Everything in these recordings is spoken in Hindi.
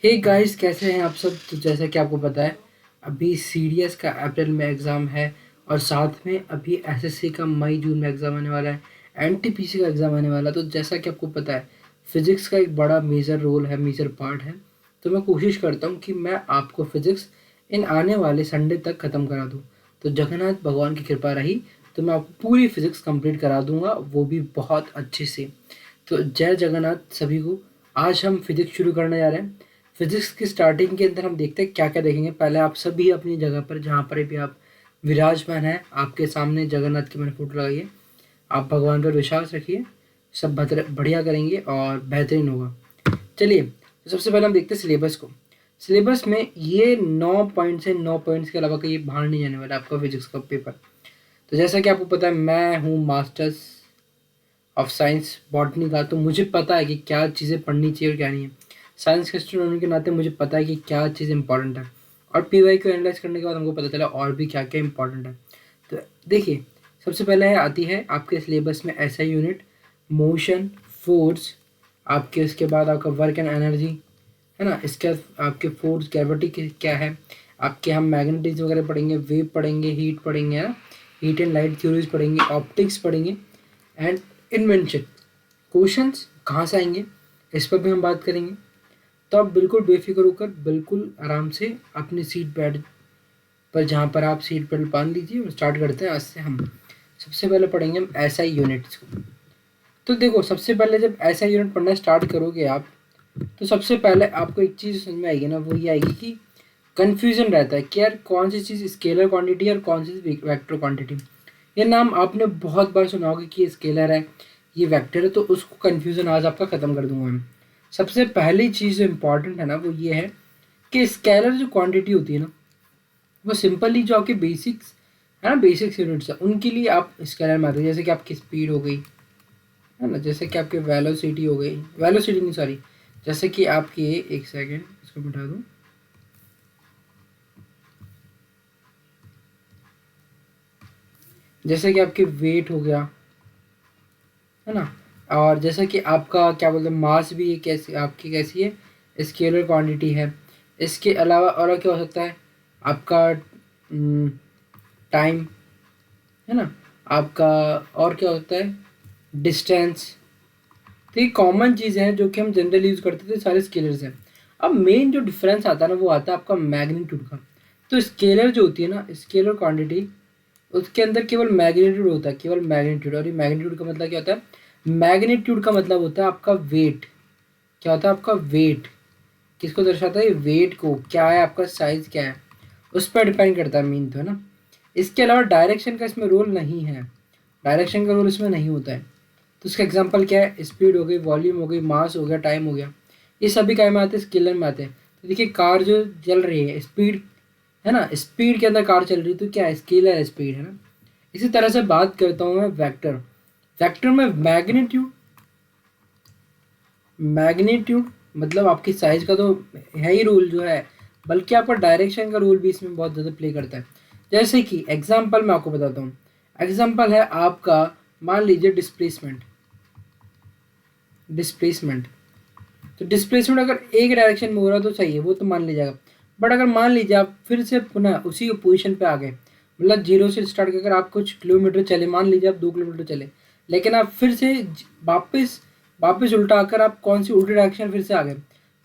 हे गाइस, कैसे हैं आप सब। तो जैसा कि आपको पता है, अभी सीडीएस का अप्रैल में एग्ज़ाम है और साथ में अभी एसएससी का मई जून में एग्ज़ाम आने वाला है। एनटीपीसी का एग्ज़ाम आने वाला है। तो जैसा कि आपको पता है, फिज़िक्स का एक बड़ा मेजर रोल है, मेजर पार्ट है। तो मैं कोशिश करता हूँ कि मैं आपको फिज़िक्स इन आने वाले संडे तक ख़त्म करा दूँ। तो जगन्नाथ भगवान की कृपा रही तो मैं आपको पूरी फिज़िक्स कंप्लीट करा दूंगा, वो भी बहुत अच्छे से। तो जय जगन्नाथ सभी को। आज हम फिजिक्स शुरू करने जा रहे हैं। फिजिक्स की स्टार्टिंग के अंदर हम देखते हैं क्या क्या देखेंगे। पहले आप सभी अपनी जगह पर, जहाँ पर भी आप विराजमान हैं, आपके सामने जगन्नाथ की मैंने फोटो लगाई है। आप भगवान पर विश्वास रखिए, सब बढ़िया करेंगे और बेहतरीन होगा। चलिए, तो सबसे पहले हम देखते हैं सिलेबस को। सिलेबस में ये 9 पॉइंट्स से 9 पॉइंट्स के अलावा कहीं बाहर नहीं जाने वाला आपका फिजिक्स का पेपर। तो जैसा कि आपको पता है, मैं हूँ मास्टर्स ऑफ साइंस बॉटनी का, तो मुझे पता है कि क्या चीज़ें पढ़नी चाहिए और क्या नहीं है। साइंस के स्टूडेंट होने के नाते मुझे पता है कि क्या चीज़ इंपॉर्टेंट है, और पीवाई को एनालाइज करने के बाद हमको पता चला और भी क्या क्या इंपॉर्टेंट है। तो देखिए, सबसे पहले आती है आपके सिलेबस में एसआई यूनिट, मोशन, फोर्स। आपके उसके बाद आपका वर्क एंड एनर्जी, है ना। इसके बाद आपके फोर्स, ग्रेविटी क्या है। आपके हम मैग्नेटिज्म वगैरह पढ़ेंगे, वेव पढ़ेंगे, हीट पढ़ेंगे, है ना। हीट एंड लाइट थ्योरीज पढ़ेंगे, ऑप्टिक्स पढ़ेंगे, एंड इन्वेंशन। क्वेश्चंस कहाँ से आएंगे, इस पर भी हम बात करेंगे। तो आप बिल्कुल बेफिक्र होकर, बिल्कुल आराम से अपनी सीट बेल्ट पर, जहाँ पर आप सीट बेल्ट बांध लीजिए, और स्टार्ट करते हैं आज से। हम सबसे पहले पढ़ेंगे हम एसआई यूनिट्स को। तो देखो, सबसे पहले जब एसआई यूनिट पढ़ना स्टार्ट करोगे आप, तो सबसे पहले आपको एक चीज़ समझ में आएगी ना, वो ये आएगी कि कन्फ्यूजन रहता है कि यार कौन सी चीज़ स्केलर क्वांटिटी है और कौन सी वेक्टर क्वांटिटी। ये नाम आपने बहुत बार सुना होगा कि ये स्केलर है, ये वेक्टर है। तो उसको कन्फ्यूज़न आज आपका ख़त्म कर दूंगा मैं। सबसे पहली चीज़ जो इम्पॉर्टेंट है ना, वो ये है कि स्केलर जो क्वांटिटी होती है ना, वो सिंपली जो आपके बेसिक्स है ना, बेसिक्स यूनिट्स है, उनके लिए आप स्केलर में आते हैं। जैसे कि आपकी स्पीड हो गई, है ना, जैसे कि आपकी वेलोसिटी हो गई, वेलोसिटी नहीं सॉरी, जैसे कि आपकी, एक सेकेंड इसको मिटा दूँ, जैसे कि आपकी वेट हो गया, है ना। और जैसे कि आपका क्या बोलते हैं, मास भी ये कैसी आपकी कैसी है, स्केलर क्वांटिटी है। इसके अलावा और क्या हो सकता है, आपका टाइम, है ना, आपका और क्या होता है, डिस्टेंस। तो ये कॉमन चीज़ें हैं जो कि हम जनरल यूज़ करते थे, सारे स्केलर्स हैं। अब मेन जो डिफरेंस आता है ना, वो आता है आपका मैग्नीट्यूड का। तो स्केलर जो होती है ना, स्केलर क्वांटिटी, उसके अंदर केवल मैग्नीट्यूड होता है, केवल मैग्नीट्यूड। और ये मैग्नीट्यूड का मतलब क्या होता है, मैग्नीट्यूड का मतलब होता है आपका वेट। क्या होता है आपका वेट, किसको दर्शाता है, वेट को, क्या है आपका साइज क्या है, उस पर डिपेंड करता है मेन, तो है ना। इसके अलावा डायरेक्शन का इसमें रोल नहीं है, डायरेक्शन का रोल इसमें नहीं होता है। तो इसका एग्जांपल क्या है, स्पीड हो गई, वॉल्यूम हो गई, मास हो गया, टाइम हो गया। ये सभी क्या में आते हैं, स्केलर में आते हैं। तो देखिए, कार जो चल रही है, स्पीड, है ना, स्पीड के अंदर कार चल रही है, तो क्या है, स्केलर है, स्पीड, है ना। इसी तरह से बात करता हूँ मैं वेक्टर। वेक्टर में मैग्नीट्यूड, मैग्नीट्यूड मतलब आपकी साइज का तो है ही रोल जो है, बल्कि आपका डायरेक्शन का रोल भी इसमें बहुत ज़्यादा प्ले करता है। जैसे कि एग्जांपल मैं आपको बताता हूँ। एग्जांपल है आपका, मान लीजिए डिस्प्लेसमेंट। डिस्प्लेसमेंट, तो डिस्प्लेसमेंट अगर एक डायरेक्शन में हो रहा है तो सही है, वो तो मान लिया जाएगा। बट अगर मान लीजिए आप फिर से पुनः उसी पोजीशन पे आ गए, मतलब जीरो से स्टार्ट कर आप कुछ किलोमीटर चले, मान लीजिए आप 2 किलोमीटर चले, लेकिन आप फिर से वापस वापस उल्टा आकर आप कौन सी उल्टी डायरेक्शन फिर से आ गए,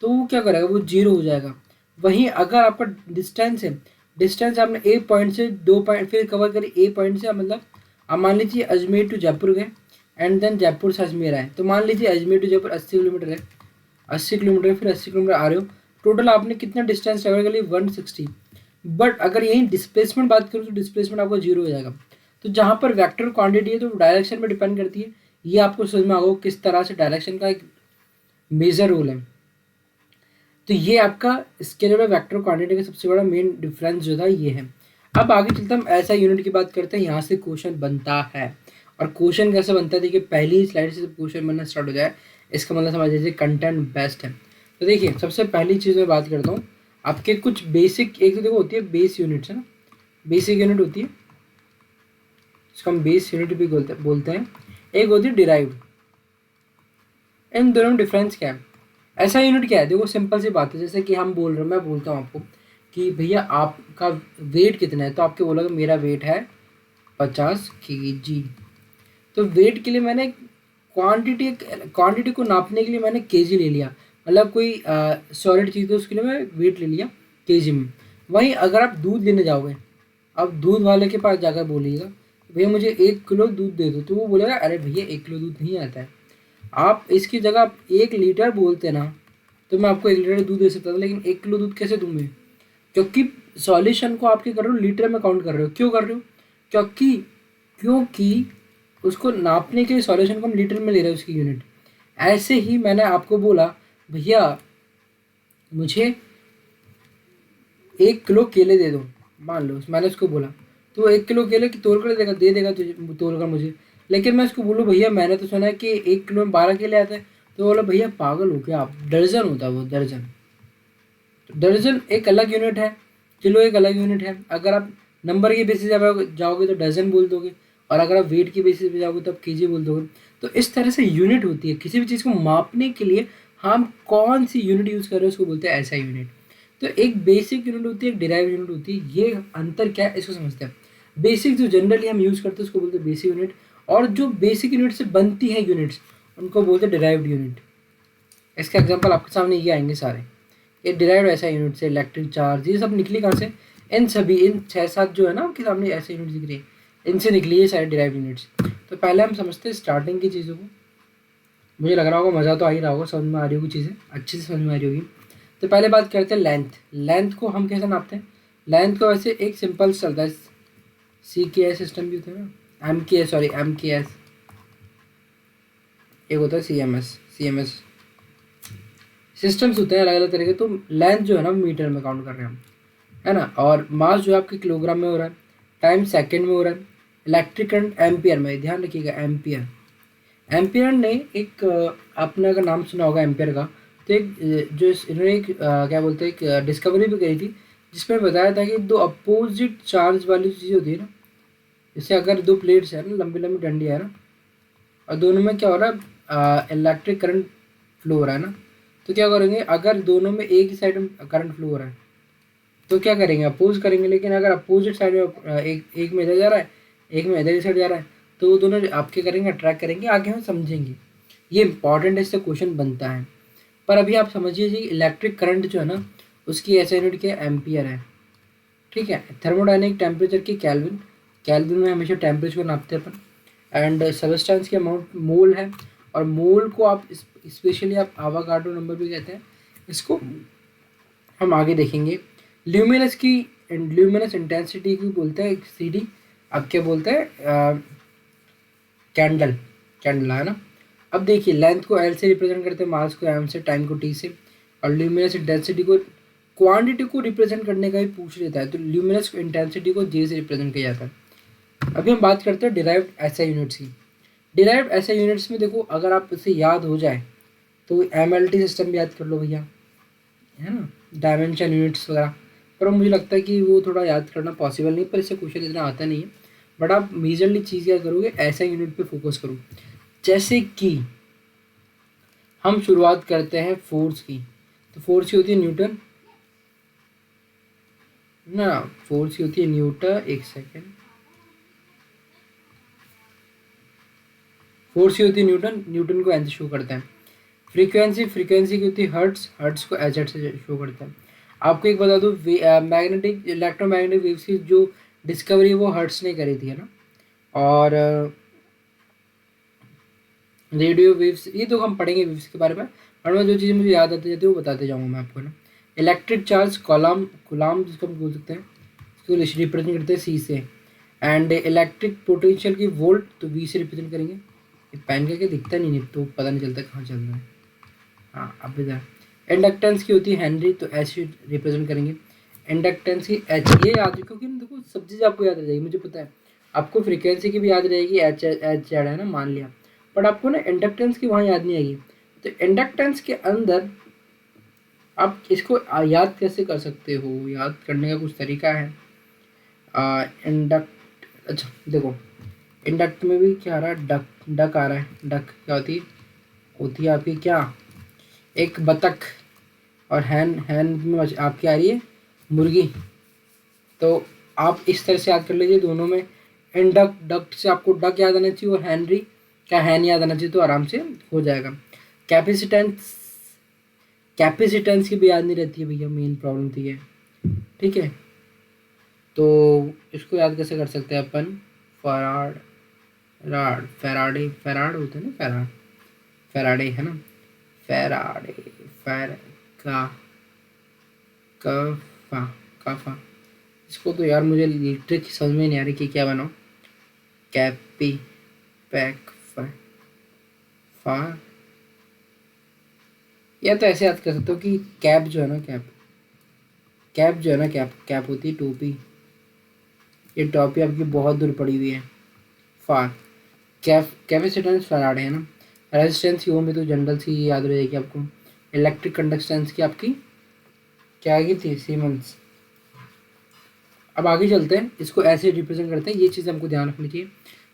तो वो क्या करेगा, वो जीरो हो जाएगा। वहीं अगर आपका डिस्टेंस है, डिस्टेंस आपने एक पॉइंट से 2 पॉइंट फिर कवर करी, ए पॉइंट से, मतलब आप मान लीजिए अजमेर टू जयपुर गए, एंड देन जयपुर से अजमेर आए, तो मान लीजिए अजमेर टू जयपुर 80 किलोमीटर है, 80 किलोमीटर, फिर 80 किलोमीटर आ रहे हो, टोटल आपने कितना डिस्टेंस ट्रेवल कर लिया, 160। बट अगर यही डिस्प्लेसमेंट बात करूँ तो डिस्प्लेसमेंट आपका जीरो हो जाएगा। तो जहाँ पर वेक्टर क्वांटिटी है तो डायरेक्शन में डिपेंड करती है। ये आपको समझ में आएगा किस तरह से डायरेक्शन का एक मेजर रोल है। तो ये आपका स्केलर और वेक्टर क्वांटिटी का सबसे बड़ा मेन डिफरेंस जो था ये है। अब आगे चलते हम ऐसा यूनिट की बात करते हैं, यहाँ से क्वेश्चन बनता है। और क्वेश्चन कैसे बनता है, देखिए पहली ही स्लाइड से क्वेश्चन बनना स्टार्ट हो जाए, इसका मतलब समझ लीजिए कंटेंट बेस्ट है। तो देखिए, सबसे पहली चीज़ मैं बात करता हूँ, आपके कुछ बेसिक, एक तो देखो होती है बेस यूनिट्स, है ना, बेसिक यूनिट होती है, इसको हम बेस यूनिट भी बोलते हैं। एक होती है डिराइव्ड। इन दोनों में डिफरेंस क्या है, ऐसा यूनिट क्या है? देखो सिंपल सी बात है, जैसे कि हम बोल रहे हैं, मैं बोलता हूँ आपको कि भैया आपका वेट कितना है, तो आपके बोलोगे मेरा वेट है 50 kg। तो वेट के लिए मैंने क्वांटिटी क्वांटिटी को नापने के लिए मैंने केजी ले लिया, मतलब कोई सॉलिड चीज़, तो उसके लिए मैं वेट ले लिया केजी में। वहीं अगर आप दूध लेने जाओगे, अब दूध वाले के पास जाकर बोलिएगा भैया मुझे 1 किलो दूध दे दो, तो वो बोलेगा अरे भैया 1 किलो दूध नहीं आता है। आप इसकी जगह आप 1 लीटर बोलते ना, तो मैं आपको 1 लीटर दूध दे सकता था, लेकिन 1 किलो दूध कैसे दूँ मैं? क्योंकि सॉल्यूशन को आपके कर रहे हो लीटर में काउंट कर रहे हो। क्यों कर रहे हो? क्योंकि क्योंकि उसको नापने के लिए सॉल्यूशन को हम लीटर में ले रहे हैं, उसकी यूनिट। ऐसे ही मैंने आपको बोला भैया मुझे 1 किलो केले दे दो, मान लो मैंने उसको बोला, तो वो 1 किलो केले की तोल कर देगा, दे देगा तुझे तोल कर मुझे। लेकिन मैं उसको बोलूँ भैया मैंने तो सुना है कि 1 किलो में 12 केले आते हैं, तो बोला भैया पागल हो क्या आप, दर्जन होता है वो, दर्जन। दर्जन एक अलग यूनिट है, किलो एक अलग यूनिट है। अगर आप नंबर के बेसिस पे जाओगे तो डजन बोल दोगे, और अगर आप वेट की बेसिस पे जाओगे तो आप केजी बोल दोगे। तो इस तरह से यूनिट होती है किसी भी चीज़ को मापने के लिए। हम कौन सी यूनिट यूज़ कर रहे हैं उसको बोलते हैं ऐसा यूनिट। तो एक बेसिक यूनिट होती है, एक डिराइव यूनिट होती है। ये अंतर क्या है इसको समझते हैं। बेसिक जो जनरली हम यूज़ करते हैं उसको बोलते हैं बेसिक यूनिट, और जो बेसिक यूनिट से बनती है यूनिट्स उनको बोलते हैं डिराइव्ड यूनिट। इसका एग्जांपल आपके सामने ये आएंगे सारे। ये डिराइव्ड ऐसा यूनिट से, इलेक्ट्रिक चार्ज, ये सब निकली कहाँ से? इन सभी, इन 6-7 जो है ना आपके सामने ऐसे यूनिट दिख रही है, इनसे निकली है सारे डिराइव्ड यूनिट्स। तो पहले हम समझते हैं स्टार्टिंग की चीज़ों को। मुझे लग रहा होगा मज़ा तो आ ही रहा होगा, समझ में आ रही होगी चीज़ें, अच्छे से समझ में आ रही होगी। तो पहले बात करते हैं लेंथ। लेंथ को हम कैसे नापते हैं? लेंथ को वैसे एक सिंपल चलता है, CKS सिस्टम भी होता है ना, MKS, सॉरी MKS, एक होता है CMS सिस्टम्स होते हैं अलग अलग तरह के। तो लेंथ जो है ना मीटर में काउंट कर रहे हैं हम, है ना। और मास जो है आपके किलोग्राम में हो रहा है, टाइम सेकंड में हो रहा है, इलेक्ट्रिक करंट एम्पियर में, ध्यान रखिएगा एम्पियर। एम्पियर ने एक आपने अगर नाम सुना होगा एम्पियर का, तो एक जो इन्होंने एक क्या बोलते हैं, एक डिस्कवरी भी करी थी, जिसमें बताया था कि दो अपोजिट चार्ज वाली चीज़ होती है ना, जैसे अगर दो प्लेट्स है ना, लंबी लंबी डंडी है ना, और दोनों में क्या हो रहा है, इलेक्ट्रिक करंट फ्लो हो रहा है ना, तो क्या करेंगे, अगर दोनों में एक ही साइड में करंट फ्लो हो रहा है तो क्या करेंगे, अपोज करेंगे। लेकिन अगर अपोजिट साइड में एक में इधर जा रहा है, एक में इधर ही साइड जा रहा है, तो वो दोनों आपके करेंगे, अट्रैक्ट करेंगे, आगे हम समझेंगे। ये इंपॉर्टेंट है, इससे क्वेश्चन बनता है। पर अभी आप समझिए जी, इलेक्ट्रिक करंट जो है ना, उसकी ऐसा यूनिट क्या एम्पियर है, ठीक है। थर्मोडाइनमिक टेम्परेचर की कैल्विन, कैल्विन में हमेशा टेम्परेचर को नापते हैं अपन। एंड सबस्टेंस की अमाउंट मोल है, और मोल को आप स्पेशली आप आवागाड्रो नंबर भी कहते हैं, इसको हम आगे देखेंगे। ल्यूमिनस की, ल्यूमिनस इंटेंसिटी की बोलते हैं CD। अब क्या बोलते हैं, कैंडल, कैंडल है ना। अब देखिए लेंथ को L से रिप्रेजेंट करते हैं, मास को M से, टाइम को T से, और ल्यूमिनस इंटेंसिटी को, क्वांटिटी को रिप्रेजेंट करने का भी पूछ लेता है, तो ल्यूमिनस इंटेंसिटी को J से रिप्रेजेंट किया जाता है। अभी हम बात करते हैं डिराइव्ड SI यूनिट्स की। डिराइव्ड SI यूनिट्स में देखो, अगर आप इसे याद हो जाए तो MLT सिस्टम भी याद कर लो भैया, है ना, डायमेंशन यूनिट्स वगैरह। पर मुझे लगता है कि वो थोड़ा याद करना पॉसिबल नहीं, पर इससे क्वेश्चन इतना आता नहीं है। बट आप मेजरली चीज़ क्या करोगे, ऐसा यूनिट पे फोकस करो। जैसे कि हम शुरुआत करते हैं फोर्स की, तो फोर्स की होती है न्यूटन ना, फोर्स की होती है न्यूटन, एक सेकेंड, फोर्स की होती है न्यूटन, न्यूटन को एन से शो करता है। फ्रीक्वेंसी, फ्रीक्वेंसी की होती है हर्ट्स, हर्ट्स को एच से शो करता है। आपको एक बता दो, मैग्नेटिक इलेक्ट्रोमैग्नेटिक वेव्स की जो डिस्कवरी वो हर्ट्स ने करी थी, है ना। और रेडियो वेव्स, ये तो हम पढ़ेंगे वेव्स के बारे में, और मैं जो चीज़ें मुझे याद आती जाती है वो बताते जाऊँगा मैं आपको, है ना। इलेक्ट्रिक चार्ज कॉलम, गुलाम जिसको हम बोल सकते हैं, इसको रिप्रेजेंट करते हैं C से। एंड इलेक्ट्रिक पोटेंशियल की वोल्ट, तो V से रिप्रेजेंट करेंगे। पेन करके दिखता नहीं है तो पता नहीं चलता कहाँ चल रहा है। हाँ अब इधर इंडक्टेंस की होती है हेनरी, तो H रिप्रेजेंट करेंगे। इंडक्टेंस की H, ये याद रखो, क्योंकि देखो सब चीज़ आपको याद रह जाएगी, मुझे पता है। आपको फ्रीक्वेंसी की भी याद रहेगी, H जेड है ना, मान लिया, बट आपको ना इंडक्टेंस की वहाँ याद नहीं आएगी। तो इंडक्टेंस के अंदर आप इसको याद कैसे कर सकते हो, याद करने का कुछ तरीका है। इंडक्ट, अच्छा देखो, इंडक्ट में भी क्या आ रहा है, डक, डक आ रहा है। डक क्या होती है, होती है आपकी क्या, एक बतख, और हैन हैन में आपकी आ रही है मुर्गी। तो आप इस तरह से याद कर लीजिए दोनों में। एंड डक, डक से आपको डक याद आना चाहिए और हैनरी क्या हैन याद आना चाहिए, तो आराम से हो जाएगा। कैपेसिटेंस, कैपेसिटेंस की भी याद नहीं रहती है भैया, मेन प्रॉब्लम थी ये। ठीक है, तो इसको याद कैसे कर सकते हैं अपन? फराड, राड, फेराडे, फेराड होता है ना, फेराड, फेराडे है ना, फेराडे, फेर का कफा, कफा। इसको तो यार मुझे लिटरेचर समझ में नहीं आ रही कि क्या बनाऊँ। कैपी, पैक, फा, या तो ऐसे याद कर सकते हो कि कैप जो है ना, कैप, कैप जो है ना, कैप, कैप होती है टोपी। ये टोपी आपकी बहुत दूर पड़ी हुई है। फार, कैफ, कैपेसिटेंस फैराडे है ना। रेजिस्टेंस की होगी तो जनरल सी याद रहेगी आपको। इलेक्ट्रिक कंडक्टेंस की आपकी क्या आएगी थी? सीमेंस। अब आगे चलते हैं, इसको ऐसे रिप्रेजेंट करते हैं, ये चीज़ हमको ध्यान रखनी चाहिए।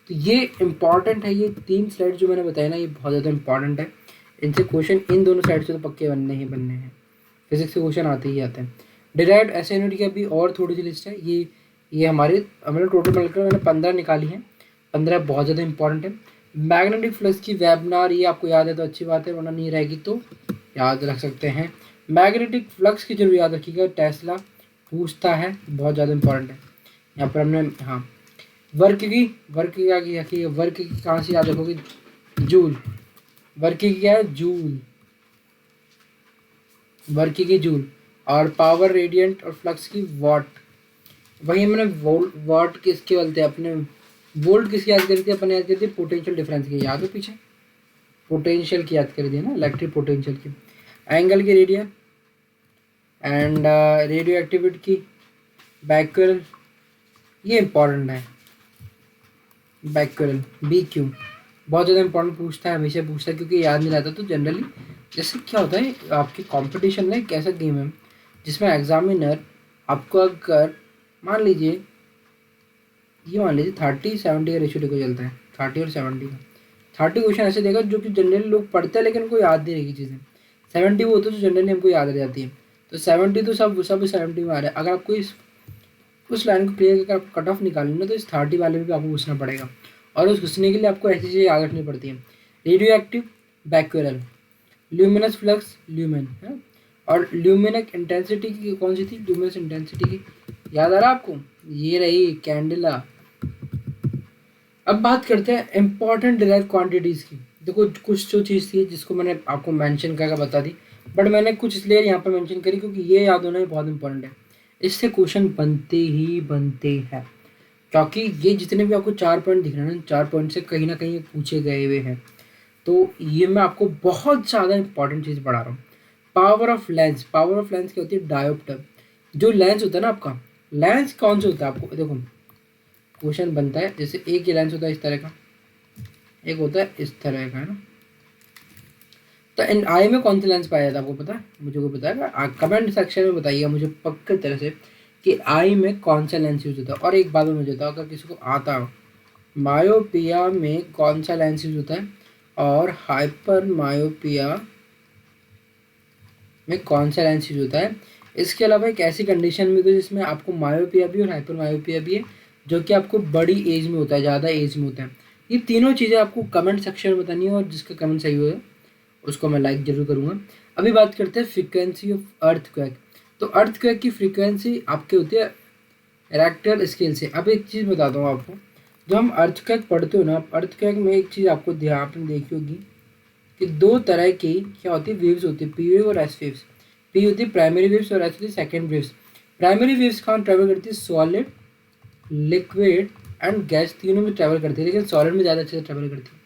तो ये इंपॉर्टेंट है, ये 3 स्लाइड जो मैंने बताया ना, ये बहुत ज़्यादा इंपॉर्टेंट है। इनसे क्वेश्चन इन दोनों साइड से तो पक्के बनने ही बनने हैं, फिजिक्स के क्वेश्चन आते ही आते हैं। डिराइव्ड ऐसे यूनिट की अभी और थोड़ी सी लिस्ट है। ये हमारे हमने टोटल मिलकर मैंने 15 निकाली है। 15 बहुत ज़्यादा इंपॉर्टेंट है। मैग्नेटिक फ्लक्स की वेबनार, ये आपको याद है तो अच्छी बात है, वरना नहीं रहेगी तो याद रख सकते हैं। मैग्नेटिक फ्लक्स की जरूर याद रखिएगा, टेस्ला पूछता है, बहुत ज़्यादा इंपॉर्टेंट है। यहाँ पर हमने, हाँ, वर्क की, वर्क की क्या किया कि वर्क की कहाँ से याद रखोगे? जूल। वर्क की क्या है? जूल, वर्क की जूल। और पावर रेडियंट और फ्लक्स की वॉट। वही मैंने वॉट किसके बोलते हैं अपने, वोल्ट किसकी याद करी थी अपने? याद करी थी पोटेंशियल डिफरेंस की, याद हो पीछे? पोटेंशियल की याद करी थी ना, इलेक्ट्रिक पोटेंशियल की। एंगल की रेडियन, एंड रेडियो एक्टिविटी की बैक्यूरल, ये इंपॉर्टेंट है। बैक्यूरल, बी क्यू, बहुत ज़्यादा इंपॉर्टेंट पूछता है, हमेशा पूछता है, क्योंकि याद नहीं रहता। तो जनरली जैसे क्या होता है आपकी कंपटीशन में, एक ऐसा गेम है जिसमें एग्जामिनर आपको अगर मान लीजिए, ये मान लीजिए 30-70 का रेशियो लेकर चलता है, 30 और 70 का। 30 क्वेश्चन ऐसे देगा जो कि जनरली लोग पढ़ते हैं लेकिन उनको याद नहीं रहेगी चीज़ें। 70 वो होते हैं जो जनरली हमको याद रह जाती है। तो 70 तो सब सब 70 में आ रहा है। अगर आपको उस लाइन को क्लियर करके आप कट ऑफ निकालेंगे तो इस 30 वाले में भी आपको घुसना पड़ेगा, और उस घुसने के लिए आपको ऐसी चीज़ें याद रखनी पड़ती है। Radioactive, becquerel, luminous flux, lumen है, और ल्यूमिनक इंटेंसिटी की कौन सी थी? ल्यूमिनस इंटेंसिटी की याद आ रहा है आपको? ये रही कैंडिला। अब बात करते हैं इंपॉर्टेंट डिराइव क्वांटिटीज़ की। देखो कुछ जो चीज़ थी जिसको मैंने आपको मेंशन करके बता दी, बट मैंने कुछ इसलिए यहाँ पर मेंशन करी क्योंकि ये याद होना भी बहुत इंपॉर्टेंट है। इससे क्वेश्चन बनते ही बनते हैं, क्योंकि ये जितने भी आपको 4 पॉइंट दिख रहे हैं ना, 4 पॉइंट से कहीं ना कहीं पूछे गए हुए हैं। तो ये मैं आपको बहुत ज़्यादा इंपॉर्टेंट चीज़ पढ़ा रहा हूँ। Power of lens, power of lens क्या होती है? डायोप्टर। जो लेंस होता है ना आपका, लेंस कौन सा होता है आपको देखो, क्वेश्चन बनता है जैसे एक ही लेंस होता है इस तरह का, एक होता है इस तरह का, है ना। तो इन आई में कौन सा लेंस पाया जाता है आपको पता है? मुझे को बताएगा कमेंट सेक्शन में, बताइएगा मुझे पक्के तरह से कि आई में कौन सा लेंस यूज होता है। और एक बात मुझे बताओ, अगर किसी को आता हो मायोपिया में कौन सा लेंस यूज होता है, और हाइपर मायोपिया में कौन सा लेंस यूज होता है। इसके अलावा एक ऐसी कंडीशन भी होती है जिसमें आपको मायोपिया भी और हाइपर मायोपिया भी है, जो कि आपको बड़ी एज में होता है, ज़्यादा एज में होता है। ये तीनों चीज़ें आपको कमेंट सेक्शन में बतानी है, और जिसका कमेंट सही हो उसको मैं लाइक जरूर करूँगा। अभी बात करते हैं फ्रीक्वेंसी ऑफ अर्थक्वेक। तो अर्थक्वेक की फ्रीक्वेंसी आपकी होती है रेक्टर स्केल से। अब एक चीज़ बताता हूँ आपको, जब हम अर्थक्वेक पढ़ते हो ना, अर्थक्वेक में एक चीज़ आपको ध्यान में देखी होगी कि 2 तरह की क्या होती है वेव्स होती है, पी वेव और एस वेव्स। पी होती है प्राइमरी वेव्स और एस होती है सेकेंड वेव्स। प्राइमरी वेव्स कहाँ ट्रेवल करती है? सॉलिड, लिक्विड एंड गैस तीनों में ट्रेवल करती है, लेकिन सॉलिड में ज़्यादा अच्छे से ट्रेवल करती है।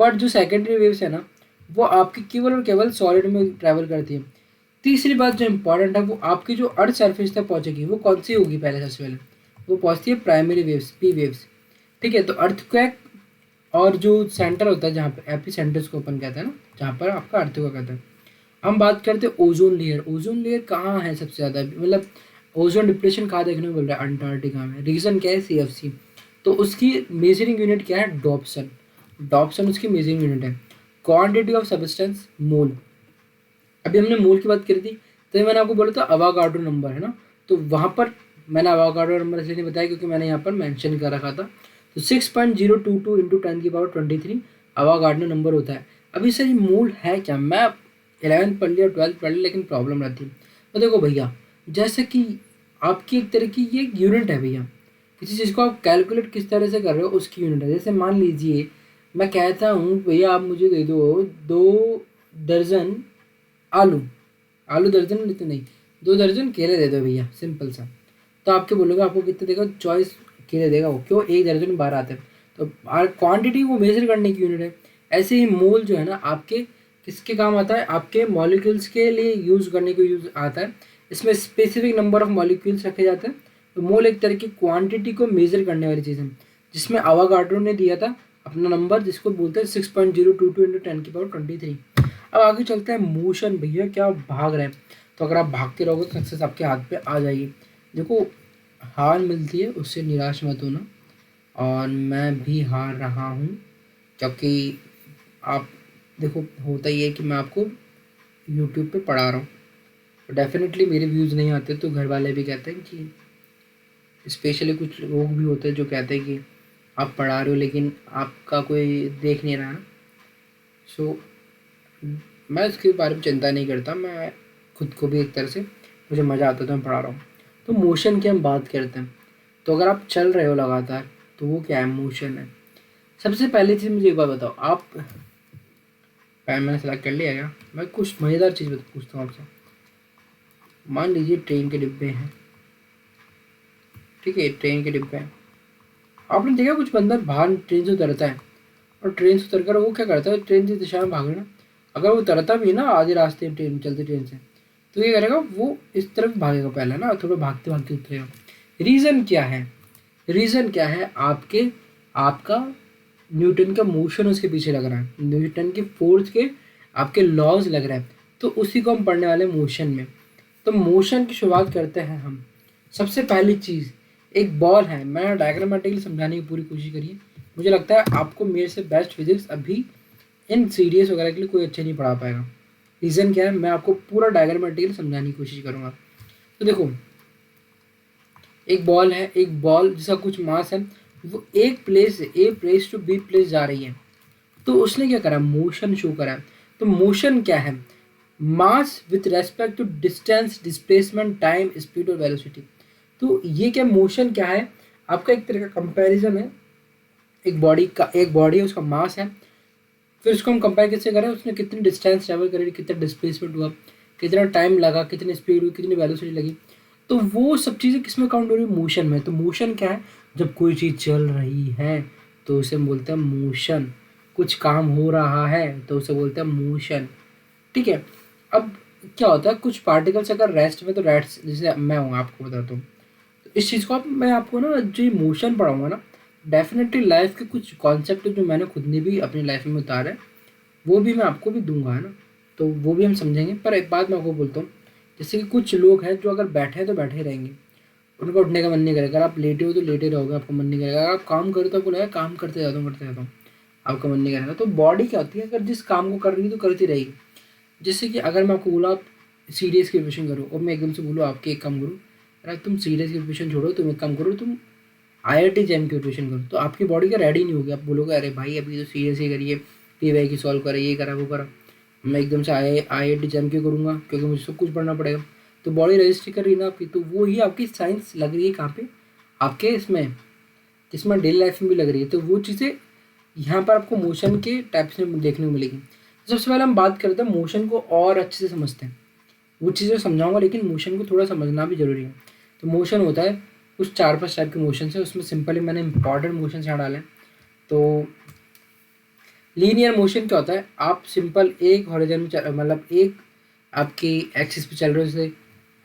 पर जो सेकेंडरी वेव्स है ना, वो आपकी केवल और केवल सॉलिड में ट्रैवल करती है। तीसरी बात जो इंपॉर्टेंट है, वो आपकी जो अर्थ सरफेस तक पहुंचेगी वो कौन सी होगी? पहले सबसे पहले वो पहुंचती है प्राइमरी वेव्स, पी वेव्स। ठीक है, तो अर्थक्वेक और जो सेंटर होता है जहाँ पर एपी सेंटर्स को अपन कहते हैं ना, जहाँ पर आपका अर्थक्वेक कहते हैं। हम बात करते हैं ओजोन लेयर। ओजोन लेयर कहाँ है सबसे ज़्यादा, मतलब ओजोन डिप्रेशन कहाँ देखने को मिल रहा है? अंटार्कटिका में। रीज़न क्या है? CFC। तो उसकी मेजरिंग यूनिट क्या है? डॉप्सन। डॉप्सन उसकी मेजरिंग यूनिट है। क्वांटिटी ऑफ सब्सटेंस, मोल। अभी हमने मोल की बात करी थी, तो मैंने आपको बोला था अवागाड्रो नंबर है ना, तो वहाँ पर मैंने अवागाड्रो नंबर इसलिए नहीं बताया क्योंकि मैंने यहाँ पर मेंशन कर रखा था। तो 6.022 इंटू 10⁻23 अवागाड्रो नंबर होता है। अभी सर ये मोल है क्या? मैं 11th पढ़ लिया, 12th पढ़ लिया, लेकिन प्रॉब्लम रहती है। तो देखो भैया, जैसे कि आपकी एक तरह की ये यूनिट है भैया, किसी चीज़ को आप कैलकुलेट किस तरह से कर रहे हो उसकी यूनिट है। जैसे मान लीजिए मैं कहता हूँ भैया आप मुझे दे दो 2 दर्जन आलू, आलू दर्जन इतने नहीं, 2 दर्जन केले दे दो भैया, सिंपल सा। तो आपके बोलोगे आपको कितने देगा? चॉइस केले देगा वो, क्यों? 1 दर्जन में 12 आते हैं। तो क्वांटिटी को मेजर करने की यूनिट है। ऐसे ही मोल जो है ना आपके किसके काम आता है? आपके मॉलिक्यूल्स के लिए यूज़ करने को यूज़ आता है। इसमें स्पेसिफिक नंबर ऑफ मॉलिक्यूल्स रखे जाते हैं। तो मोल एक तरह की क्वांटिटी को मेजर करने वाली चीज़ है, जिसमें अवागाड्रो ने दिया था अपना नंबर, जिसको बोलते हैं 6.022 इंटू 10⁻23। अब आगे चलते हैं मोशन। भैया क्या भाग रहे हैं? तो अगर आप भागते रहोगे तो सक्सेस आपके हाथ पे आ जाएगी। देखो, हार मिलती है उससे निराश मत होना, और मैं भी हार रहा हूँ क्योंकि आप देखो, होता ही है कि मैं आपको यूट्यूब पे पढ़ा रहा हूँ, तो डेफिनेटली मेरे व्यूज़ नहीं आते, तो घर वाले भी कहते हैं कि स्पेशली कुछ लोग भी होते हैं जो कहते हैं कि आप पढ़ा रहे हो लेकिन आपका कोई देख नहीं रहा ना। सो मैं इसके बारे में चिंता नहीं करता, मैं खुद को भी एक तरह से मुझे मज़ा आता है तो मैं पढ़ा रहा हूँ। तो मोशन की हम बात करते हैं, तो अगर आप चल रहे हो लगातार तो वो क्या है? मोशन है। सबसे पहली चीज़ मुझे एक बात बताओ, आप पैन मैंने सेलेक्ट कर लिया क्या? मैं कुछ मज़ेदार चीज़ पूछता हूँ आपसे। मान लीजिए ट्रेन के डिब्बे हैं, ठीक है, ट्रेन के डिब्बे हैं। आपने देखा कुछ बंदा बाहर ट्रेन से उतरता है, और ट्रेन से उतर कर वो क्या करता है? ट्रेन की दिशा में भागना। अगर वो उतरता भी है ना आधे रास्ते में ट्रेन चलती ट्रेन से, तो ये करेगा, वो इस तरफ भागेगा पहले ना, थोड़ा भागते भागते उतरेगा। रीज़न क्या है? रीज़न क्या है? आपका न्यूटन का मोशन उसके पीछे लग रहा है, न्यूटन के फोर्स के आपके लॉज लग रहा है, तो उसी को हम पढ़ने वाले मोशन में। तो मोशन की शुरुआत करते हैं हम। सबसे पहली चीज़, एक बॉल है। मैं डायग्रामेटिकली समझाने की पूरी कोशिश करिए, मुझे लगता है आपको मेरे से बेस्ट फिजिक्स अभी इन सीरीज वगैरह के लिए कोई अच्छे नहीं पढ़ा पाएगा। रीज़न क्या है? मैं आपको पूरा डायग्रामेटिकली समझाने की कोशिश करूँगा। तो देखो, एक बॉल है, एक बॉल जिसका कुछ मास है, वो एक प्लेस से A place to B place जा रही है, तो उसने क्या करा? मोशन शो करा। तो मोशन क्या है? Mass with respect to distance, displacement, time, speed और वेलोसिटी। तो ये क्या मोशन क्या है? आपका एक तरह का कंपैरिजन है। एक बॉडी का, एक बॉडी है, उसका मास है, फिर उसको हम कंपेयर कैसे करें? उसने कितनी डिस्टेंस ट्रेवल करी, कितना डिस्प्लेसमेंट हुआ, कितना टाइम लगा, कितनी स्पीड हुई, कितनी वेलोसिटी लगी। तो वो सब चीज़ें किस में काउंट हो रही है? मोशन में। तो मोशन क्या है? जब कोई चीज़ चल रही है तो उसे बोलते हैं मोशन। कुछ काम हो रहा है तो उसे बोलते हैं मोशन, ठीक है। अब क्या होता है, कुछ पार्टिकल्स अगर रेस्ट में, तो रेस्ट, जैसे मैं हूँ, आपको बताता हूँ। तो इस चीज़ को मैं आपको ना जो मोशन पढ़ाऊँगा ना, डेफिनेटली लाइफ के कुछ कॉन्सेप्ट जो मैंने खुद ने भी अपनी लाइफ में उतारा है, वो भी मैं आपको भी दूंगा, है ना। तो वो भी हम समझेंगे। पर एक बात मैं आपको बोलता हूँ, जैसे कि कुछ लोग हैं जो अगर बैठे हैं तो बैठे ही रहेंगे, उनका उठने का मन नहीं करेगा। अगर आप लेटे हो तो लेटे रहोगे, आपका मन नहीं करेगा। अगर आप काम करो तो आपको लगेगा काम करते जाता हूँ करते जाता हूँ, आपका मन नहीं करेगा। तो बॉडी क्या होती है? अगर जिस काम को कर रही है तो करती रहेगी। जैसे कि अगर मैं आपको बोला आप सीरियस की प्रिपरेशन करो, और मैं एकदम से बोलूँ आपके एक काम करो, अगर तुम सीरियस की प्रिपरेशन छोड़ो, तुम एक काम करो, तुम IIT जैम की प्रिपरेशन करो, तो आपकी बॉडी का रेडी नहीं होगी। आप बोलोगे अरे भाई अभी तो सीरियस ही करिए, PY की सॉल्व करा, ये करा वो करा, मैं एकदम से IIT जैम क्यों करूँगा? क्योंकि मुझे सब कुछ पढ़ना पड़ेगा। तो बॉडी रजिस्ट्री कर रही है ना आपकी, तो वो ही आपकी साइंस लग रही है कहाँ पे? आपके इसमें, जिसमें डेली लाइफ में भी लग रही है। तो वो चीज़ें यहाँ पर आपको मोशन के टाइप्स में देखने को मिलेगी। सबसे पहले हम बात करते हैं मोशन को और अच्छे से समझते हैं। वो चीज़ें समझाऊंगा, लेकिन मोशन को थोड़ा समझना भी ज़रूरी है। तो मोशन होता है कुछ 4-5 टाइप के मोशन है, उसमें सिंपली मैंने इंपॉर्टेंट मोशन यहाँ डाले। तो लीनियर मोशन क्या होता है? आप सिंपल एक हॉरिजॉन में मतलब एक आपकी एक्सिस पे चल रहे हो, जैसे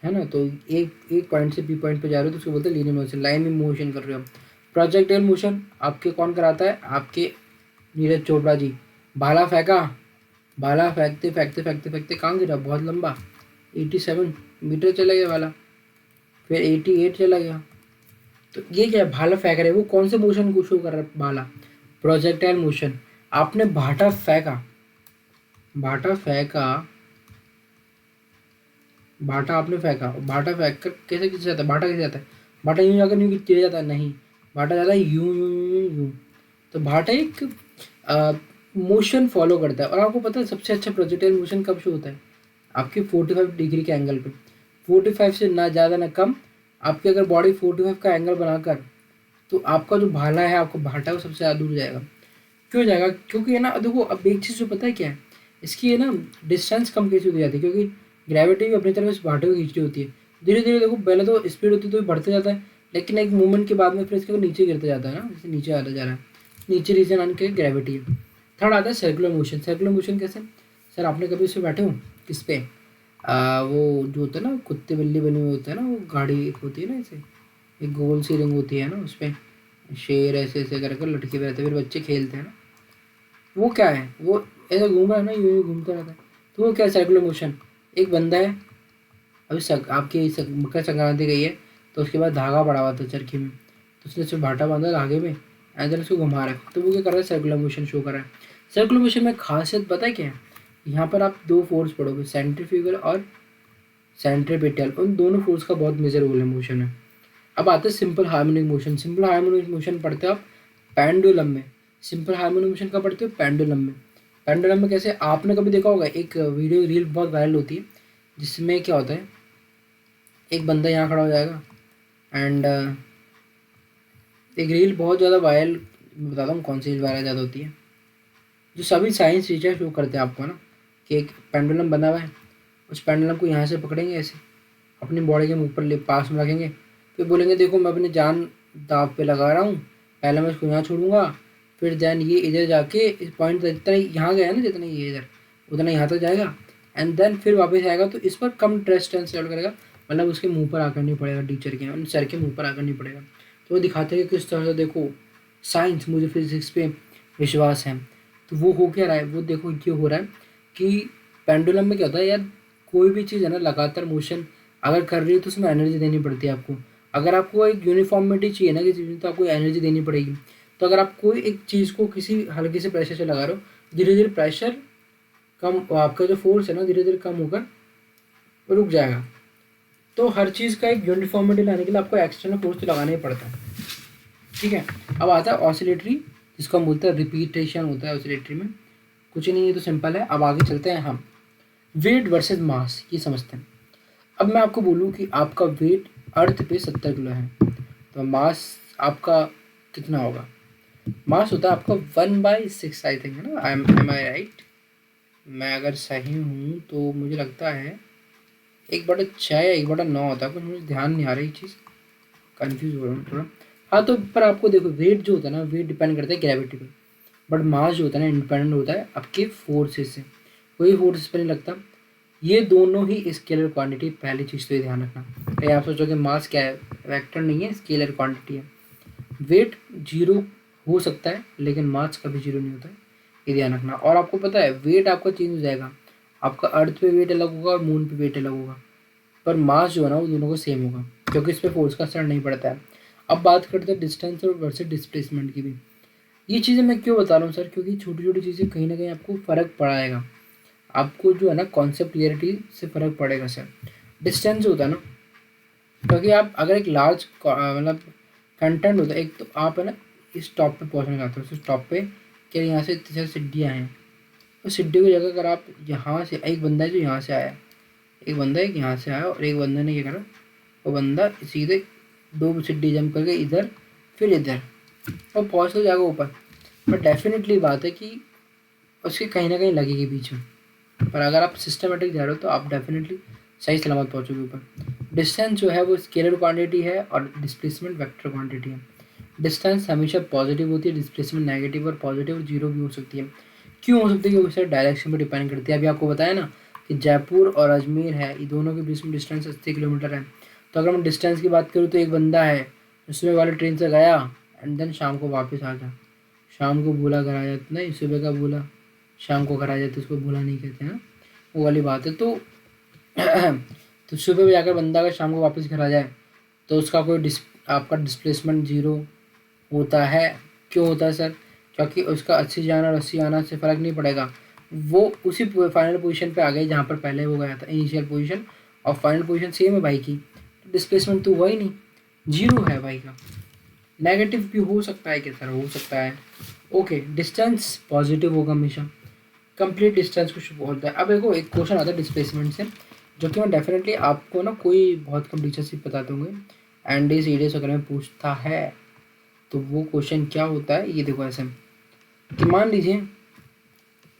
है ना, तो एक पॉइंट से बी पॉइंट पे जा रहे हो तो उसको बोलते हैं लीनियर मोशन, लाइन में मोशन कर रहे हो। प्रोजेक्टाइल मोशन आपके कौन कराता है? आपके नीरज चोपड़ा जी। भाला फेंका, भाला फेंकते फेंकते फेंकते फेंकते कहाँ गिरा? बहुत लंबा, 87 मीटर चला गया भाला, फिर 88 चला गया। तो ये क्या है? भाला फेंक रहे हैं, वो कौन से मोशन को शो कर रहा है? भाला, प्रोजेक्टाइल मोशन। आपने भाटा फेंका, भाटा फेंका, भाटा आपने फेंका, भाटा फेंक कर कैसे खींचा जाता है, भाटा कैसे जाता है, भाटा यूँ जाकर यूँ खींचा जाता है, नहीं, भाटा जाता है यूँ यूँ यूँ यूँ यूँ। तो भाटा एक मोशन फॉलो करता है। और आपको पता है सबसे अच्छा प्रोजेक्टाइल मोशन कब शो होता है, आपके 45 डिग्री के एंगल पे, 45 से ना ज़्यादा ना कम। आपकी अगर बॉडी 45 का एंगल बनाकर, तो आपका जो भाला है, आपका भाटा है, वो सबसे ज़्यादा दूर जाएगा। क्यों जाएगा, क्योंकि है ना, देखो अब एक चीज़ जो पता है क्या है, इसकी है ना डिस्टेंस कम कैसे होती जाती है, क्योंकि ग्रेविटी भी अपनी तरफ इस भाटे को खींच रही होती है। धीरे धीरे देखो, पहले तो स्पीड होती है तो ये बढ़ते जाता है, लेकिन एक मूवमेंट के बाद में फिर इसके वो नीचे गिरता जाता है ना, जैसे नीचे आता जा रहा है, नीचे रीजन आने के ग्रेविटी है। थर्ड आता है सर्कुलर मोशन। सर्कुलर मोशन कैसे, सर आपने कभी उससे बैठे हो, किस पे, वो जो होता है ना कुत्ते बिल्ली बने हुए होते हैं ना, वो गाड़ी होती है ना ऐसे, एक गोल सी रिंग होती है ना, उस पर शेर ऐसे ऐसे कर लटके हुए रहते हैं, फिर बच्चे खेलते हैं ना, वो क्या है, वो ऐसा घूम रहा है ना, यूं यूं घूमता रहता है, तो वो क्या है, सर्कुलर मोशन। एक बंदा है, अभी आपकी मकर संक्रांति गई है, तो उसके बाद धागा पड़ा हुआ था चरखी में, तो उसने सिर्फ भाटा बांधा धागे में, एंड उसको घुमा रहा है, तो वो क्या कर रहा है, सर्कुलर मोशन शो कर रहा है। सर्कुलर मोशन में खासियत पता है क्या है, यहाँ पर आप दो फोर्स पढ़ोगे, सेंट्रीफ्यूगल और सेंट्रीपिटल, उन दोनों फोर्स का बहुत मेजर रोल है मोशन में। अब आते हैं simple harmonic motion. Simple harmonic motion पढ़ते हो आप पेंडुलम में। सिंपल हार्मोनिक मोशन का पढ़ते हो पेंडुलम में। पेंडुलम में कैसे, आपने कभी देखा होगा एक वीडियो रील बहुत वायरल होती है, जिसमें क्या होता है, एक बंदा यहाँ खड़ा हो जाएगा एंड एक रील बहुत ज़्यादा वायरल, मैं बताता हूँ कौन सी रील वायरल ज़्यादा होती है, जो सभी साइंस टीचर शो करते हैं आपको ना, कि एक पेंडुलम बना हुआ है, उस पेंडुलम को यहाँ से पकड़ेंगे ऐसे, अपनी बॉडी के मुँह पर ले पास में रखेंगे, फिर बोलेंगे देखो मैं अपनी जान दाव पे लगा रहा हूँ, पहले मैं इसको यहाँ छोड़ूंगा, फिर देन ये इधर जाके इस पॉइंट तक, जितना यहाँ गया ना, जितना ये इधर, उतना यहाँ तक जाएगा, एंड देन फिर वापस आएगा, तो इस पर कम रेजिस्टेंस लेवल करेगा, मतलब उसके मुंह पर आकर नहीं पड़ेगा, टीचर के सर के मुंह पर आकर नहीं पड़ेगा। तो वो दिखाते हैं कि किस तरह से, देखो साइंस, मुझे फिजिक्स पे विश्वास है। तो वो हो क्या रहा है, वो देखो ये हो रहा है कि पेंडुलम में क्या होता है यार, कोई भी चीज़ है ना लगातार मोशन अगर कर रही है तो उसमें एनर्जी देनी पड़ती है आपको। अगर आपको एक यूनिफॉर्मिटी चाहिए ना किसी चीज़ में, तो आपको एनर्जी देनी पड़ेगी। तो अगर आप कोई एक चीज़ को किसी हल्के से प्रेशर से लगा रहे हो, धीरे धीरे प्रेशर कम, आपका जो फोर्स है ना धीरे धीरे कम होकर रुक जाएगा। तो हर चीज़ का एक यूनिफॉर्मिटी लाने के लिए आपको एक्सटर्नल फोर्स तो लगाना ही पड़ता है। ठीक है, अब आता है ऑसिलेटरी, जिसको हम बोलते हैं रिपीटेशन होता है ऑसिलेटरी में। कुछ नहीं, ये तो सिंपल है। अब आगे चलते हैं हम वेट वर्सेस मास, ये समझते हैं। अब मैं आपको बोलूँ कि आपका वेट अर्थ पे 70 किलो है, तो मास आपका कितना होगा, मास होता है आपका 1/6 आई थिंक, है ना, एम आई राइट, मैं अगर सही हूँ तो मुझे लगता है 1/6 या 1/9 होता है, कुछ मुझे ध्यान नहीं आ रही चीज़, कन्फ्यूज हो रहा हूँ थोड़ा। हाँ, तो पर आपको देखो वेट जो होता है ना, वेट डिपेंड करता है ग्रेविटी पे, बट मास जो होता है ना इंडिपेंडेंट होता है आपके फोर्सेस से, कोई फोर्सेस पे नहीं लगता। ये दोनों ही स्केलर क्वांटिटी, पहली चीज़ तो ये ध्यान रखना। कहीं आप सोचोगे मास क्या है, वेक्टर नहीं है, स्केलर क्वांटिटी है। वेट जीरो हो सकता है लेकिन मास कभी जीरो नहीं होता है, ये ध्यान रखना। और आपको पता है वेट आपका चेंज हो जाएगा, आपका अर्थ पे वेट अलग होगा और मून पे वेट अलग होगा, पर मास जो है ना वो दोनों को सेम होगा, क्योंकि इस पर फोर्स का असर नहीं पड़ता है। अब बात करते हैं डिस्टेंस और वर्सेस डिस्प्लेसमेंट की भी। ये चीज़ें मैं क्यों बता रहा हूँ सर, क्योंकि छोटी छोटी चीज़ें कहीं ना कहीं आपको फ़र्क पड़ाएगा, आपको जो है ना कॉन्सेप्ट क्लियरिटी से फ़र्क पड़ेगा सर। डिस्टेंस जो होता है ना, क्योंकि आप अगर एक लार्ज मतलब कंटेंट होता है, एक तो आप है ना इस टॉप पे पहुंचना चाहते हो, उस टॉप पे क्या, यहाँ से जैसे सीढ़ियाँ हैं, तो सीढ़ी की जगह अगर आप यहाँ से, एक बंदा है जो यहाँ से आया, एक बंदा एक यहाँ से आया और एक बंदा ने क्या करा, वो बंदा सीधे 2 सीढ़ी जंप करके इधर फिर इधर और पहुँच तो जाएगा ऊपर, पर डेफिनेटली बात है कि उसकी कहीं ना कहीं लगेगी बीच में। पर अगर आप सिस्टमेटिक जा रहे हो तो आप डेफिनेटली सही सलामत पहुँचोगे ऊपर। डिस्टेंस जो है वो स्केलर क्वांटिटी है और डिस्प्लेसमेंट वेक्टर क्वांटिटी है। डिस्टेंस हमेशा पॉजिटिव होती है, डिस्प्लेसमेंट नेगेटिव और पॉजिटिव और जीरो भी हो सकती है। क्यों हो सकती है, क्योंकि सर डायरेक्शन पर डिपेंड करती है। अभी आपको बताया ना कि जयपुर और अजमेर है, ये दोनों के बीच में डिस्टेंस 80 किलोमीटर है। तो अगर मैं डिस्टेंस की बात करूँ तो एक बंदा है सुबह वाले ट्रेन से गया एंड देन शाम को वापस आ गया, शाम को भूला घर आ जाता, नहीं सुबह का भूला शाम को घर आ जाते, उसको भूला नहीं कहते हैं, वो वाली बात है। तो तो सुबह में जाकर बंदा अगर शाम को वापस घर आ जाए तो उसका कोई आपका डिस्प्लेसमेंट जीरो होता है। क्यों होता है सर, क्योंकि उसका 80 जाना और 80 आना से फ़र्क नहीं पड़ेगा, वो उसी फाइनल पोजीशन पे आ गए जहाँ पर पहले वो गया था, इनिशियल पोजीशन, और फाइनल पोजीशन सेम है भाई की, डिस्प्लेसमेंट तो हुआ ही नहीं, जीरो है भाई का। नेगेटिव भी हो सकता है क्या सर? हो सकता है। ओके, डिस्टेंस पॉजिटिव होगा हमेशा, कंप्लीट डिस्टेंस कुछ बोलता है। अब देखो एक क्वेश्चन आता है डिस्प्लेसमेंट से, जो कि मैं डेफिनेटली आपको ना कोई बहुत कम टीचर से बता दूंगे, एंड सीडीएस वगैरह में पूछता है। तो वो क्वेश्चन क्या होता है, ये देखो ऐसे कि मान लीजिए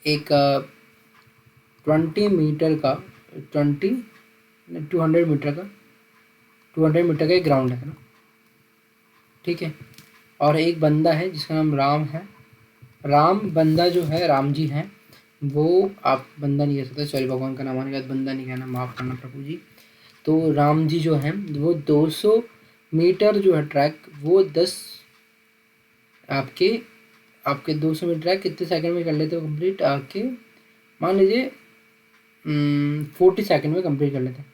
एक 20 मीटर का 200 मीटर का एक ग्राउंड है ना, ठीक है। और एक बंदा है जिसका नाम राम है। राम बंदा जो है, राम जी हैं वो, आप बंदा नहीं कह सकते, सॉरी, भगवान का नाम आने के बाद बंदा नहीं कहना, माफ़ करना प्रभु जी। तो राम जी जो हैं वो 200 मीटर जो है ट्रैक, वो 10 आपके आपके 200 मीटर ट्रैक कितने सेकंड में कर लेते हो कंप्लीट? आपके मान लीजिए 40 सेकंड में कंप्लीट कर लेते हैं।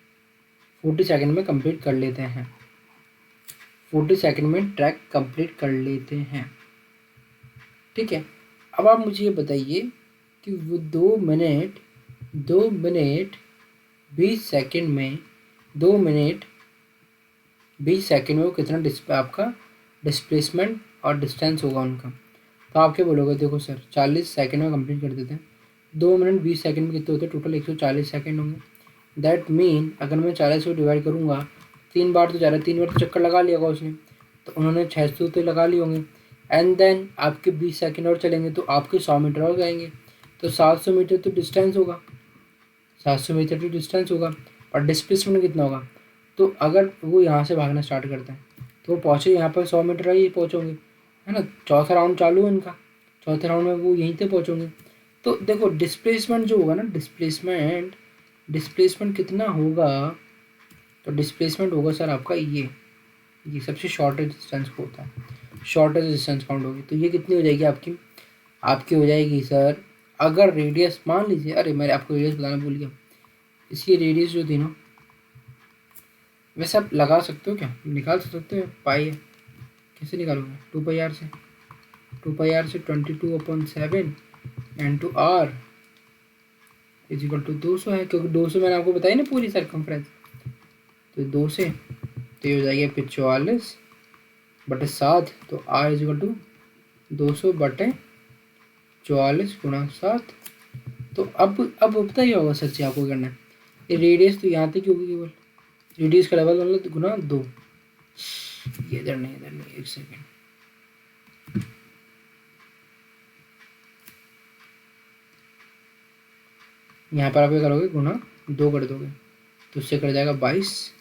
40 सेकंड में कंप्लीट कर लेते हैं। 40 सेकंड में ट्रैक कंप्लीट कर लेते हैं, ठीक है। अब आप मुझे ये बताइए कि वो 2 मिनट 20 सेकंड में 2 मिनट 20 सेकंड में वो कितना आपका डिस्प्लेसमेंट और डिस्टेंस होगा उनका। तो आप क्या बोलोगे? देखो सर 40 सेकंड में कंप्लीट कर देते हैं, 2 मिनट 20 सेकंड में कितने होते हैं? टोटल 140 सेकंड होंगे। दैट मीन अगर मैं 40 को डिवाइड करूँगा 3 बार तो जा रहा है, 3 बार तो चक्कर लगा लिया होगा उसने, तो उन्होंने 600 तो लगा लिए होंगे। एंड देन आपके 20 सेकंड और चलेंगे तो आपके 100 मीटर और जाएंगे, तो 700 मीटर तो डिस्टेंस होगा, 700 मीटर तो डिस्टेंस होगा। और डिस्प्लेसमेंट कितना होगा? तो अगर वो यहाँ से भागना स्टार्ट करते हैं तो वो पहुँचे यहाँ पर 100 मीटर ही पहुँचोगे, है ना। चौथा राउंड चालू है इनका, चौथे राउंड में वो यहीं से पहुँचोगे। तो देखो डिस्प्लेसमेंट जो होगा ना, डिस्प्लेसमेंट कितना होगा? तो डिस्प्लेसमेंट होगा सर आपका ये सबसे शॉर्टेज डिस्टेंस को होता है, शॉर्टेज डिस्टेंस काउंट होगी। तो ये कितनी हो जाएगी आपकी? आपकी हो जाएगी सर, अगर रेडियस मान लीजिए, अरे मैं आपको रेडियस बताना भूल गया, इसकी रेडियस जो थी ना, वैसे आप लगा सकते हो, क्या निकाल सकते हो? पाई है, कैसे निकालोगे? 2 पाई आर से, 22/7 and two R is equal to 200 है, क्योंकि 200 मैंने आपको बताई ना पूरी सरकमफ्रेंस, तो 2 से तो ये हो जाएगा 45/7, तो आर इज इक्वल टू 200/44 × 7। तो अब बताइए होगा सच्ची आपको करना है, ये रेडियस तो यहाँ तक होगी केवल, रेडियस का डबल मतलब गुना 2, ये इधर नहीं, एक सेकेंड, यहाँ पर आप क्या करोगे? गुना 2 कर दोगे, तो उससे कर जाएगा 22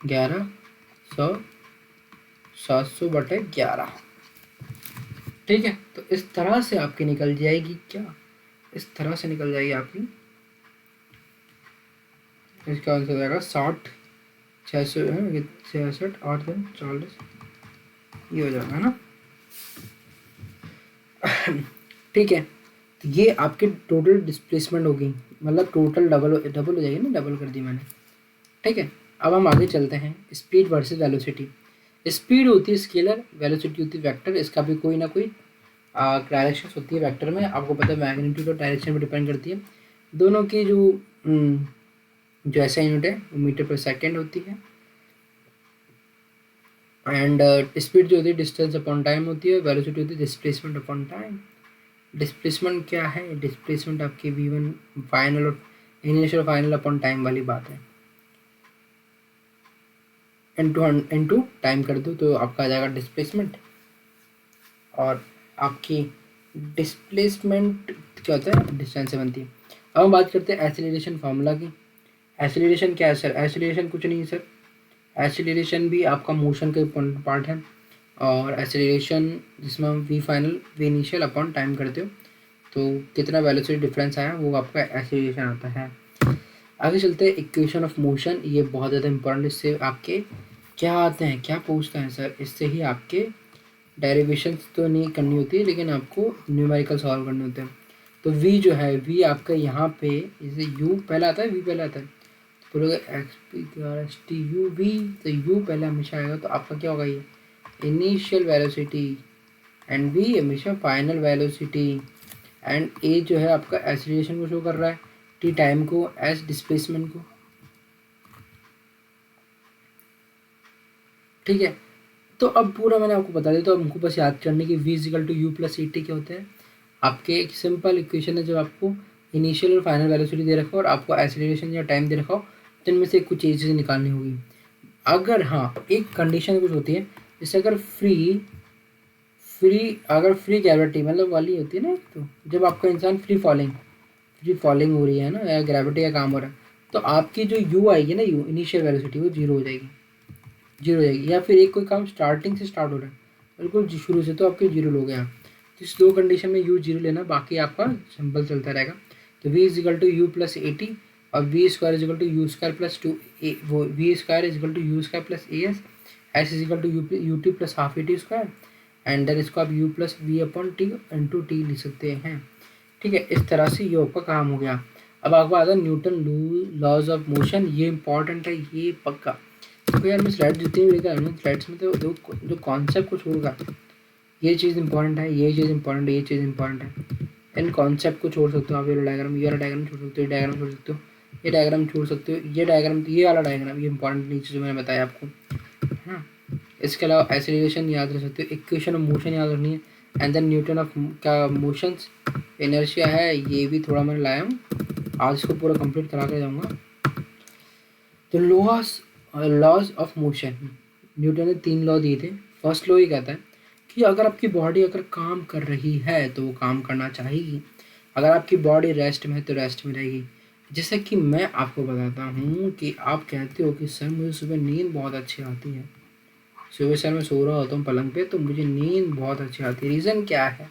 11 100 700/11, ठीक है। तो इस तरह से आपकी निकल जाएगी, क्या इस तरह से निकल जाएगी आपकी, इसका आंसर हो जाएगा 60 600 66 8 दिन 40, ये हो जाएगा ना, ठीक है। तो ये आपकी टोटल डिस्प्लेसमेंट होगी, मतलब टोटल डबल हो जाएगी ना, डबल कर दी मैंने, ठीक है। अब हम आगे चलते हैं, स्पीड वर्सेस वेलोसिटी। स्पीड होती है स्केलर, वेलोसिटी होती है वेक्टर, इसका भी कोई ना कोई डायरेक्शन होती है वेक्टर में, आपको पता है मैग्नीट्यूड और डायरेक्शन पर डिपेंड करती है। दोनों की जो ऐसा यूनिट है वो मीटर पर सेकेंड होती है। एंड स्पीड जो होती है डिस्टेंस अपॉन टाइम होती है, वेलोसिटी होती है डिस्प्लेसमेंट अपॉन टाइम। डिस्प्लेसमेंट क्या है? डिस्प्लेसमेंट आपकी v1 फाइनल और इनिशियल फाइनल अपॉन टाइम वाली बात है, इनटू टाइम कर दो तो आपका आ जाएगा डिस्प्लेसमेंट। और आपकी डिस्प्लेसमेंट क्या होता है? डिस्टेंस से बनती है। अब हम बात करते हैं एक्सीलरेशन फार्मूला की। एक्सीलरेशन क्या है सर? एक्सीलरेशन कुछ नहीं है सर, एक्सीलरेशन भी आपका मोशन का इम्पोर्टेंट पार्ट है, और एक्सीलरेशन जिसमें हम V final V initial upon time करते हो, तो कितना वेलोसिटी डिफरेंस आया वो आपका एक्सीलरेशन आता है। आगे चलते हैं इक्वेशन ऑफ मोशन, ये बहुत ज़्यादा इंपॉर्टेंट, इससे आपके क्या आते हैं, क्या पूछते हैं सर? इससे ही आपके डेरिवेशंस तो नहीं करनी होती है, लेकिन आपको न्यूमेरिकल सॉल्व करने होते हैं। तो v जो है, v आपका यहाँ पे जैसे u पहला आता है, v पहला आता है, तो बोलोगे X P R S T U V, तो u पहले हमेशा आएगा, तो आपका क्या होगा? ये इनिशियल वेलोसिटी, एंड v हमेशा फाइनल वेलोसिटी, एंड a जो है आपका एक्सीलरेशन को शो कर रहा है, t टाइम को, s डिस्प्लेसमेंट को, ठीक है। तो अब पूरा मैंने आपको बता दिया, तो अब हमको बस याद करने की v is equal to you plus E T क्या होता है। आपके एक सिंपल इक्वेशन है, जब आपको इनिशियल और फाइनल वेलोसिटी दे रखा हो और आपको एक्सीलरेशन या टाइम दे रखा हो, तो इनमें से कुछ चीज़ें निकालनी होगी। अगर हाँ, एक कंडीशन कुछ होती है, जैसे अगर फ्री ग्रेविटी मतलब वाली होती है ना, तो जब आपका इंसान फ्री फॉलिंग हो रही है ना, या ग्रेविटी का काम हो रहा है, तो आपकी जो यू आएगी ना, यू इनिशियल वेलोसिटी, वो जीरो हो जाएगी। या फिर एक कोई काम स्टार्टिंग से स्टार्ट हो रहा है बिल्कुल शुरू से, तो आपके जीरो लोगे आप। तो इस दो कंडीशन में यू जीरो लेना, बाकी आपका सिंपल चलता रहेगा। तो v is equal to you plus a t, और v square is equal to u square plus two a, वो v square is equal to u square plus a s is equal to u t plus half a t square, and then इसको आप u plus v upon t into t लिख सकते हैं। ठीक है, इस तरह से ये आपका काम हो गया। अब आपको आता है न्यूटन लॉज ऑफ मोशन, ये इंपॉर्टेंट है, ये पक्का। तो यार मैं स्लाइड जितनी भी लेकर आया हूँ, स्लाइड्स में तो जो कॉन्सेप्ट कुछ होगा, ये चीज़ इंपॉर्टेंट है, ये चीज़ इंपॉर्टेंट है, ये चीज़ इंपॉर्टेंट है। इन कॉन्सेप्ट को छोड़ सकते हो आप, ये वाला डायग्राम, ये वाला डायग्राम छोड़ सकते हो, ये डायग्राम छोड़ सकते हो, ये डायग्राम छोड़ सकते हो, ये डायग्राम, ये वाला डायग्राम, ये इंपॉर्टेंट नहीं चीज़ मैंने बताया आपको, है ना। इसके अलावा एक्सेलरेशन याद रख सकते हो, इक्वेशन ऑफ मोशन याद रखनी है, एंड देन न्यूटन ऑफ का मोशंस, इनर्शिया है, ये भी थोड़ा मैं लाया हूँ, आज इसको पूरा कंप्लीट करा कर जाऊँगा। तो लॉज ऑफ मोशन, न्यूटन ने 3 लॉ दिए थे। फर्स्ट लॉ ये कहता है कि अगर आपकी बॉडी अगर काम कर रही है तो वो काम करना चाहेगी, अगर आपकी बॉडी रेस्ट में है तो रेस्ट में रहेगी। जैसे कि मैं आपको बताता हूँ कि आप कहते हो कि सर मुझे सुबह नींद बहुत अच्छी आती है, सुबह सर मैं सो रहा होता हूँ पलंग पे तो मुझे नींद बहुत अच्छी आती है। रीज़न क्या है?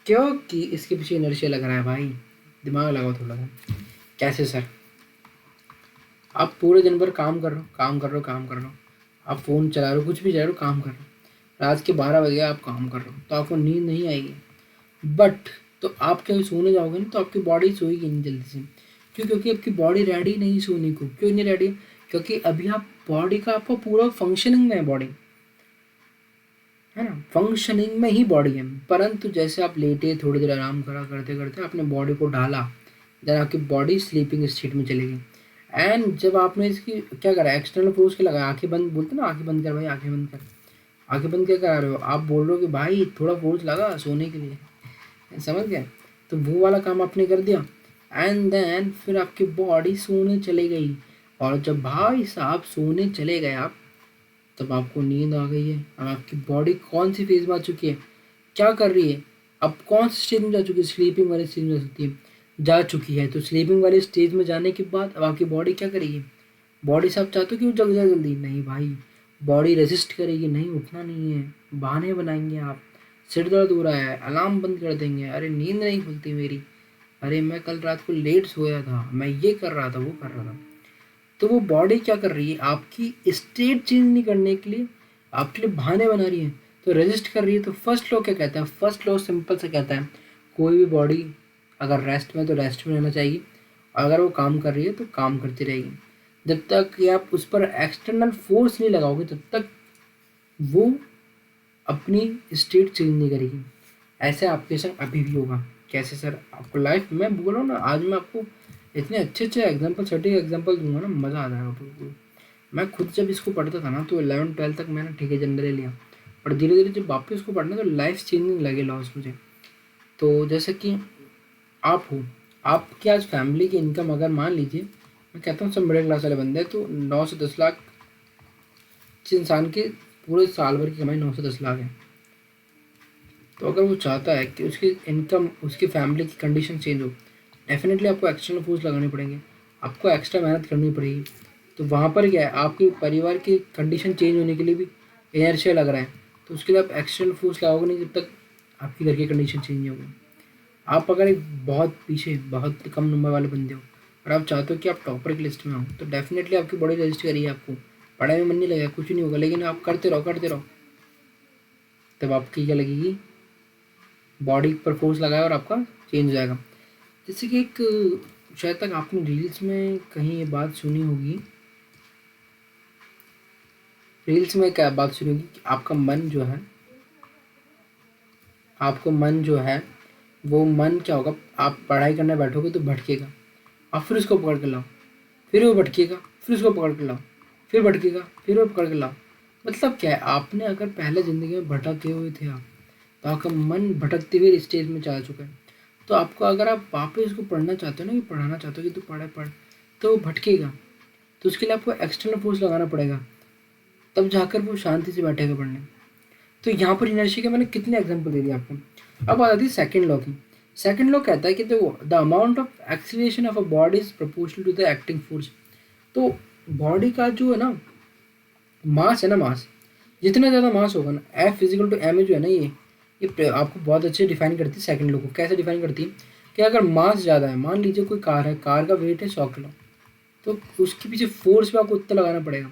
क्योंकि इसके पीछे इनर्शिया लग रहा है भाई, दिमाग लगाओ थोड़ा सा। कैसे सर? आप पूरे दिन भर काम कर रहे हो, आप फ़ोन चला रहे हो, कुछ भी चला रहे हो, काम कर रहे हो, रात के 12 बज गए आप काम कर रहे हो, तो आपको नींद नहीं आएगी। बट तो आप क्या सोने जाओगे ना, तो आपकी बॉडी सोएगी नहीं जल्दी से। क्यों? क्योंकि आपकी बॉडी रेडी नहीं सोने को। क्यों नहीं रेडी? क्योंकि अभी आप बॉडी का आपका पूरा फंक्शनिंग में है बॉडी, है ना, फंक्शनिंग में ही बॉडी है। परंतु जैसे आप लेटे थोड़ी देर आराम करा, करते करते आपने बॉडी को ढाला, देन आपकी बॉडी स्लीपिंग स्टेट में चली गई। एंड जब आपने इसकी क्या करा, एक्सटर्नल फोर्स के लगाया, आंखें बंद, बोलते ना आंखें बंद कर भाई, आंखें बंद कर, आंखें बंद क्या करा रहे हो आप? बोल रहे हो कि भाई थोड़ा फोर्स लगा सोने के लिए, समझ गए? तो वो वाला काम आपने कर दिया, एंड देन फिर आपकी बॉडी सोने चली गई। और जब भाई साहब सोने चले गए आप, तब आपको नींद आ गई है। अब आपकी बॉडी कौन सी फेज में आ चुकी है, क्या कर रही है, अब कौन सी स्टेज में जा चुकी है? स्लीपिंग वाली स्टेज में जा चुकी है। तो स्लीपिंग वाली स्टेज में जाने के बाद अब आपकी बॉडी क्या करेगी? बॉडी से आप चाहते हो कि वो जग जाए जल्दी? नहीं भाई, बॉडी रेजिस्ट करेगी, नहीं उठना नहीं है, बहाने बनाएंगे आप, सिर दर्द हो रहा है, अलार्म बंद कर देंगे, अरे नींद नहीं खुलती मेरी, अरे मैं कल रात को लेट सोया था, मैं ये कर रहा था, वो कर रहा था। तो वो बॉडी क्या कर रही है? आपकी स्टेट चेंज नहीं करने के लिए आपके लिए बहाने बना रही है, तो रेजिस्ट कर रही है। तो फर्स्ट लॉ क्या कहता है? फर्स्ट लॉ सिंपल से कहता है, कोई भी बॉडी अगर रेस्ट में तो रेस्ट में रहना चाहिए, और अगर वो काम कर रही है तो काम करती रहेगी। जब तक कि आप उस पर एक्सटर्नल फोर्स नहीं लगाओगे, तब तक वो अपनी स्टेट चेंज नहीं करेगी। ऐसे आपके संग अभी भी होगा। कैसे सर? आपको लाइफ में बोल रहा हूँ ना, आज मैं आपको इतने अच्छे अच्छे एग्जाम्पल, सटीक एग्जाम्पल दूंगा ना, मज़ा आ जाएगा बिल्कुल। मैं खुद जब इसको पढ़ता था ना, तो 11-12 तक मैंने ठीक है जनरल लिया, और धीरे धीरे जब वापस इसको पढ़ना, तो लाइफ चेंजिंग लगे लॉस मुझे। तो जैसे कि आप हो, आपकी आज फैमिली की इनकम अगर मान लीजिए, मैं कहता हूँ सब मिडिल क्लास वाले बंदे हैं, तो 9 से 10 लाख, जिस इंसान के पूरे साल भर की कमाई 9 से 10 लाख है, तो अगर वो चाहता है कि उसकी इनकम, उसकी फैमिली की कंडीशन चेंज हो, डेफिनेटली आपको एक्सटर्नल फोर्स लगाने पड़ेंगे, आपको एक्स्ट्रा मेहनत करनी पड़ेगी। तो वहाँ पर क्या है, आपके परिवार की कंडीशन चेंज होने के लिए भी इनर्शिया लग रहा है, तो उसके लिए आप एक्सटर्नल फोर्स लगाओगे नहीं जब तक आपकी घर की कंडीशन चेंज नहीं होगी। आप अगर एक बहुत पीछे, बहुत कम नंबर वाले बंदे हो, और आप चाहते हो कि आप टॉपर की लिस्ट में हो, तो डेफिनेटली आपकी बॉडी रजिस्ट करिए, आपको पढ़ाई में मन नहीं लगेगा, कुछ नहीं होगा, लेकिन आप करते रहो, तब आपकी क्या लगेगी, बॉडी पर फोर्स लगाया और आपका चेंज हो जाएगा। जैसे कि एक, शायद तक आपने रील्स में कहीं ये बात सुनी होगी, रील्स में क्या बात सुनी होगी कि आपका मन जो है, आपको मन जो है, वो मन क्या होगा, आप पढ़ाई करने बैठोगे तो भटकेगा, आप फिर उसको पकड़ के लाओ, फिर वो भटकेगा, फिर उसको पकड़ के लाओ, फिर भटकेगा, फिर वो पकड़ के लाओ। मतलब क्या है, आपने अगर पहले ज़िंदगी में भटके हुए थे आप, तो आपका मन भटकते हुए स्टेज में जा चुका है। तो आपको अगर आप वापस उसको पढ़ना चाहते हो ना, कि पढ़ाना चाहते हो कि तू पढ़ पढ़, तो वो भटकेगा। तो उसके लिए आपको एक्सटर्नल फोर्स लगाना पड़ेगा, तब जाकर वो शांति से बैठेगा पढ़ने। तो यहाँ पर इनर्शिया के मैंने कितने एग्जाम्पल दे दिए आपको। अब बात आती है सेकंड लॉ की। सेकंड लॉ कहता है कि the amount of acceleration of a body is proportional to the acting force. तो बॉडी का जो है ना मास है ना, मास जितना ज़्यादा मास होगा ना, एफ फिजिकल टू एम जो है ना, ये आपको बहुत अच्छे डिफाइन करती है सेकंड लॉ को। कैसे डिफाइन करती है कि अगर मास ज़्यादा है, मान लीजिए कोई कार है, कार का वेट है 100 किलो, तो उसके पीछे फोर्स भी आपको उतना लगाना पड़ेगा।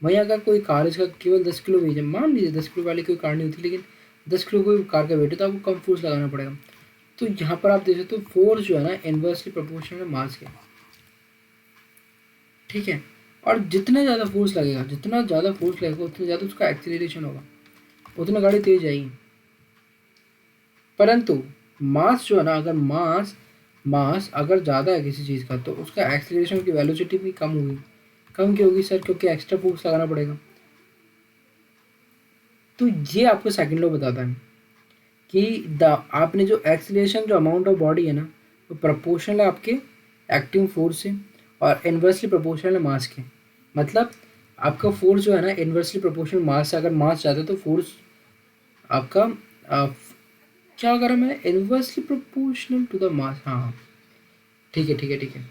वहीं अगर कोई कार इसका केवल 10 किलो वेट है, मान लीजिए 10 किलो वाली कोई कार नहीं होती, लेकिन 10 किलो कोई कार का वेट है, तो आपको कम फोर्स लगाना पड़ेगा। तो यहाँ पर आप देख सकते हो फोर्स जो है ना इन्वर्सली प्रोपोर्शनल है मास के। ठीक है, और जितना ज़्यादा फोर्स लगेगा, जितना ज़्यादा फोर्स लगेगा, उतना ज़्यादा उसका एक्सीलरेशन होगा, उतना गाड़ी तेज जाएगी। परंतु मास जो है ना, अगर मास मास अगर ज़्यादा है किसी चीज़ का, तो उसका एक्सीलरेशन की वेलोसिटी भी कम होगी। कम क्यों होगी सर? क्योंकि एक्स्ट्रा फोर्स लगाना पड़ेगा। तो ये आपको सेकंड लॉ बताता है कि द आपने जो एक्सीलरेशन, जो अमाउंट ऑफ बॉडी है ना, वो प्रोपोर्शनल है आपके एक्टिंग फोर्स से, और इन्वर्सली प्रोपोर्शनल है मास के। मतलब आपका फोर्स जो है ना इन्वर्सली प्रोपोर्शनल मास से, अगर मास ज़्यादा है तो फोर्स आपका क्या करा मैंने, inversely proportional to the mass. हाँ हाँ, ठीक है ठीक है ठीक है।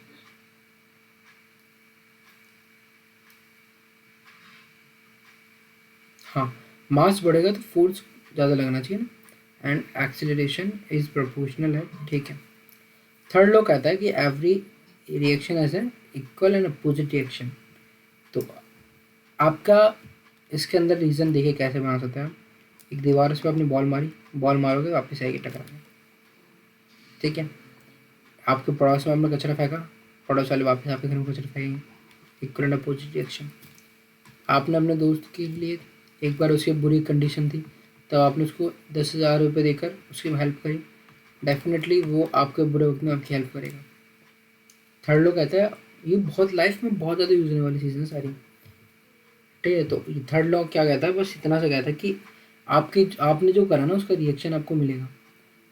हाँ, मास बढ़ेगा तो फोर्स ज़्यादा लगना चाहिए ना, एंड एक्सीलरेशन इज प्रोपोर्शनल है। ठीक है। थर्ड लॉ कहता है कि every reaction has a equal and opposite reaction. तो आपका इसके अंदर रीज़न देखिए कैसे बना सकते हैं। एक दीवार पे आपने बॉल मारी, बॉल मारोगे वापस आएगी टकराने। ठीक है, आपके पड़ोस में आपने कचरा फेंका, पड़ोस वाले वापस आपके घर में कचरा फेंकेंगे। Equal and opposite reaction. आपने अपने दोस्त के लिए, एक बार उसकी बुरी कंडीशन थी, तो आपने उसको 10,000 रुपये देकर उसकी हेल्प करी, डेफिनेटली वो आपके बुरे वक्त में आपकी हेल्प करेगा। थर्ड लॉ कहता है, ये बहुत लाइफ में बहुत ज़्यादा यूज होने वाली चीज़ें हैं सारी। ठीक है, तो थर्ड लॉ क्या कहता है, बस इतना सा कहता है कि आपने जो करा ना उसका रिएक्शन आपको मिलेगा।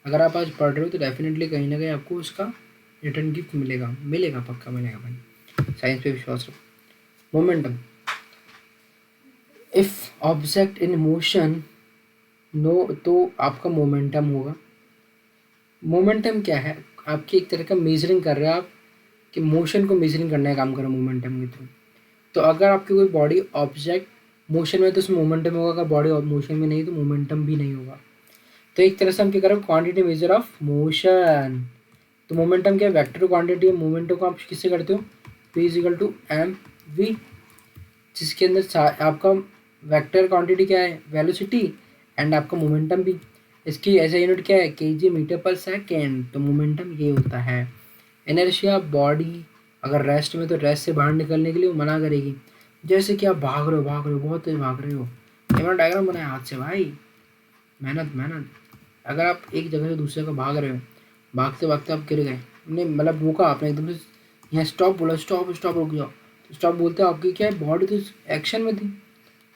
अगर आप आज पढ़ रहे हो तो डेफिनेटली कहीं ना कहीं आपको उसका रिटर्न गिफ्ट मिलेगा, मिलेगा पक्का मिलेगा भाई, साइंस पे विश्वास रखो। Momentum, if object in motion no, तो आपका मोमेंटम होगा। मोमेंटम क्या है? आपकी एक तरह का मेजरिंग कर रहे हो आप, कि मोशन को मेजरिंग करने का काम करो मोमेंटम के थ्रू। तो अगर आपकी कोई बॉडी ऑब्जेक्ट मोशन में है तो उसमें मोमेंटम होगा, अगर बॉडी मोशन में नहीं तो मोमेंटम भी नहीं होगा। तो एक तरह से हम क्या करें, क्वांटिटी मेजर ऑफ मोशन। तो मोमेंटम क्या है? वेक्टर क्वांटिटी है। मोमेंटम को आप किससे करते हो? p is equal to M V, जिसके अंदर आपका वेक्टर क्वांटिटी क्या है? वेलोसिटी, एंड आपका मोमेंटम भी। इसकी ऐसा यूनिट क्या है? केजी मीटर पर सेकेंड। तो मोमेंटम ये होता है। इनर्शिया, बॉडी अगर रेस्ट में, तो रेस्ट से बाहर निकलने के लिए वो मना करेगी। जैसे कि आप भाग रहे हो बहुत तेज भाग रहे हो, ये मैंने डायग्राम बनाया हाथ से भाई, मेहनत मेहनत। अगर आप एक जगह से दूसरी जगह भाग रहे हो, भागते भागते आप गिर गए, नहीं मतलब रुका आपने एकदम से, यहाँ स्टॉप बोला, स्टॉप स्टॉप रुक जाओ, तो स्टॉप बोलते आपकी क्या है, बॉडी तो एक्शन में थी,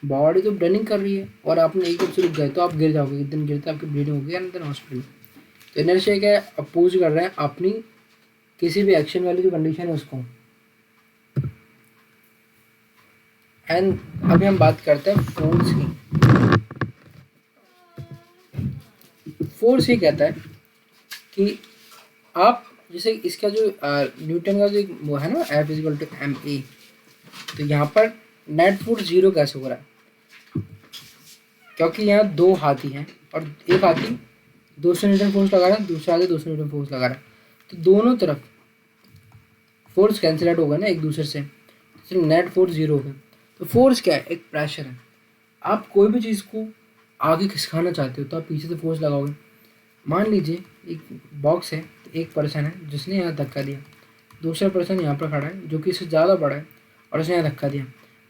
बॉडी तो रनिंग कर रही है, और आपने एकदम से रुक गए तो आप गिर जाओगे, एकदम गिरते आपकी ब्लीडिंग होगी एंड देन हॉस्पिटल। तो इनर्शिया क्या है? अपोज कर रहा है अपनी किसी भी एक्शन वाली जो कंडीशन है उसको। एंड अभी हम बात करते हैं फोर्स की। फोर्स ये कहता है कि आप जैसे इसका जो न्यूटन का जो वो है ना, F is equal to M A, तो यहाँ पर नेट फोर्स जीरो कैसे हो रहा है? क्योंकि यहाँ दो हाथी हैं, और एक हाथी 200 न्यूटन फोर्स लगा रहा है, दूसरा हाथी 200 न्यूटन फोर्स लगा रहा है, तो दोनों तरफ फोर्स कैंसिल आउट होगा ना एक दूसरे से, तो नेट फोर्स जीरो होगा। तो फोर्स क्या है? एक प्रेशर है। आप कोई भी चीज़ को आगे खिसकाना चाहते हो तो आप पीछे से फोर्स लगाओगे। मान लीजिए एक बॉक्स है, तो एक पर्सन है जिसने यहाँ धक्का दिया, दूसरा पर्सन यहाँ पर खड़ा है जो कि इससे ज़्यादा बड़ा है, और उसने यहाँ धक्का दिया।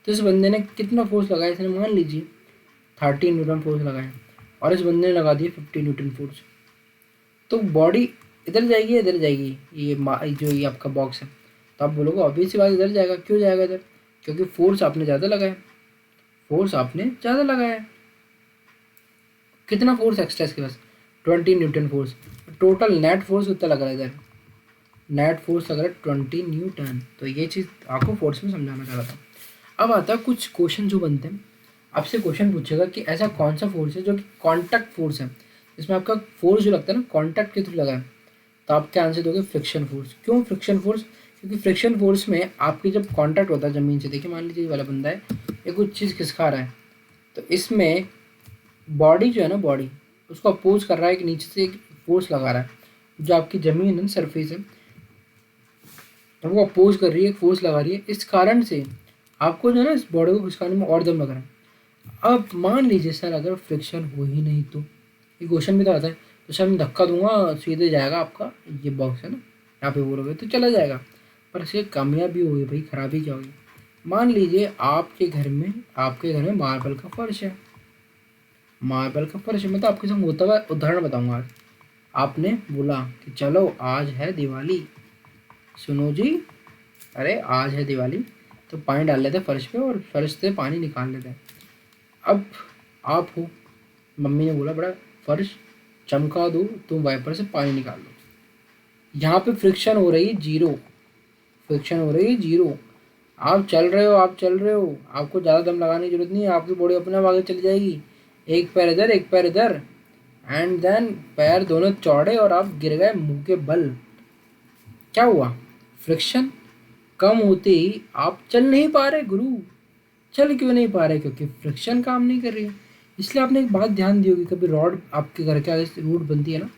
तो इस बंदे ने कितना फोर्स लगाया? इसने मान लीजिए 30 न्यूटन फोर्स लगाया, और इस बंदे ने लगा दिया 50 न्यूटन फोर्स। तो बॉडी इधर जाएगी इधर जाएगी, जो ये आपका बॉक्स है, तो आप बोलोगे ऑब्वियस सी बात इधर जाएगा। क्यों जाएगा इधर? क्योंकि फोर्स आपने ज़्यादा लगाया, फोर्स आपने ज़्यादा लगाया है। कितना फोर्स एक्स्ट्रा इसके पास, 20 Newton force. Total net force कितना लग रहा है इधर, नेट फोर्स लग रहा है 20 न्यूटन। तो ये चीज़ आपको फोर्स में समझाना चाह रहा था। अब आता है कुछ क्वेश्चन जो बनते हैं, आपसे क्वेश्चन पूछेगा कि ऐसा कौन सा फोर्स है जो कि कॉन्टैक्ट फोर्स है, इसमें आपका फोर्स जो लगता है ना कॉन्टैक्ट के थ्रू लगा है। तो आप क्या आंसर दोगे, फ्रिक्शन फोर्स। क्यों फ्रिक्शन फोर्स, क्योंकि फ्रिक्शन फोर्स में आपकी जब कांटेक्ट होता है ज़मीन से, देखिए मान लीजिए ये वाला बंदा है, ये कुछ चीज़ खिसका रहा है, तो इसमें बॉडी जो है ना, बॉडी उसको अपोज कर रहा है कि नीचे से एक फोर्स लगा रहा है, जो आपकी ज़मीन है सरफेस है, तो वो अपोज कर रही है, एक फोर्स लगा रही है, इस कारण से आपको जो है ना इस बॉडी को खिसकाने में और दम लग रहा है। अब मान लीजिए सर अगर फ्रिक्शन हो ही नहीं तो, ये क्वेश्चन भी तो आता है, तो सर मैं धक्का दूंगा सीधे जाएगा आपका ये बॉक्स है ना, यहाँ पे बोलोगे तो चला जाएगा, पर इसकी कमियाँ भी होगी भाई, खराबी क्या होगी। मान लीजिए आपके घर में मार्बल का फर्श है, मार्बल का फर्श है, मैं तो आपके साथ होता हुआ उदाहरण बताऊंगा। आज आपने बोला कि चलो आज है दिवाली, सुनो जी, अरे आज है दिवाली, तो पानी डाल लेते हैं फर्श पे और फर्श से पानी निकाल लेते हैं। अब आप हो, मम्मी ने बोला बड़ा फर्श चमका दो, तुम वाइपर से पानी निकाल दो। यहाँ पे फ्रिक्शन हो रही है जीरो, फ्रिक्शन हो रही है जीरो। आप चल रहे हो, आपको ज़्यादा दम लगाने की जरूरत नहीं है, आपकी बॉडी अपने आप आगे चली जाएगी। एक पैर इधर एक पैर इधर, एंड देन पैर दोनों चौड़े और आप गिर गए मुंह के बल। क्या हुआ, फ्रिक्शन कम होते ही आप चल नहीं पा रहे गुरु। चल क्यों नहीं पा रहे, क्योंकि फ्रिक्शन काम नहीं कर रही है। इसलिए आपने एक बात ध्यान दी होगी, कभी रोड आपके घर के आगे से रोड बनती है ना,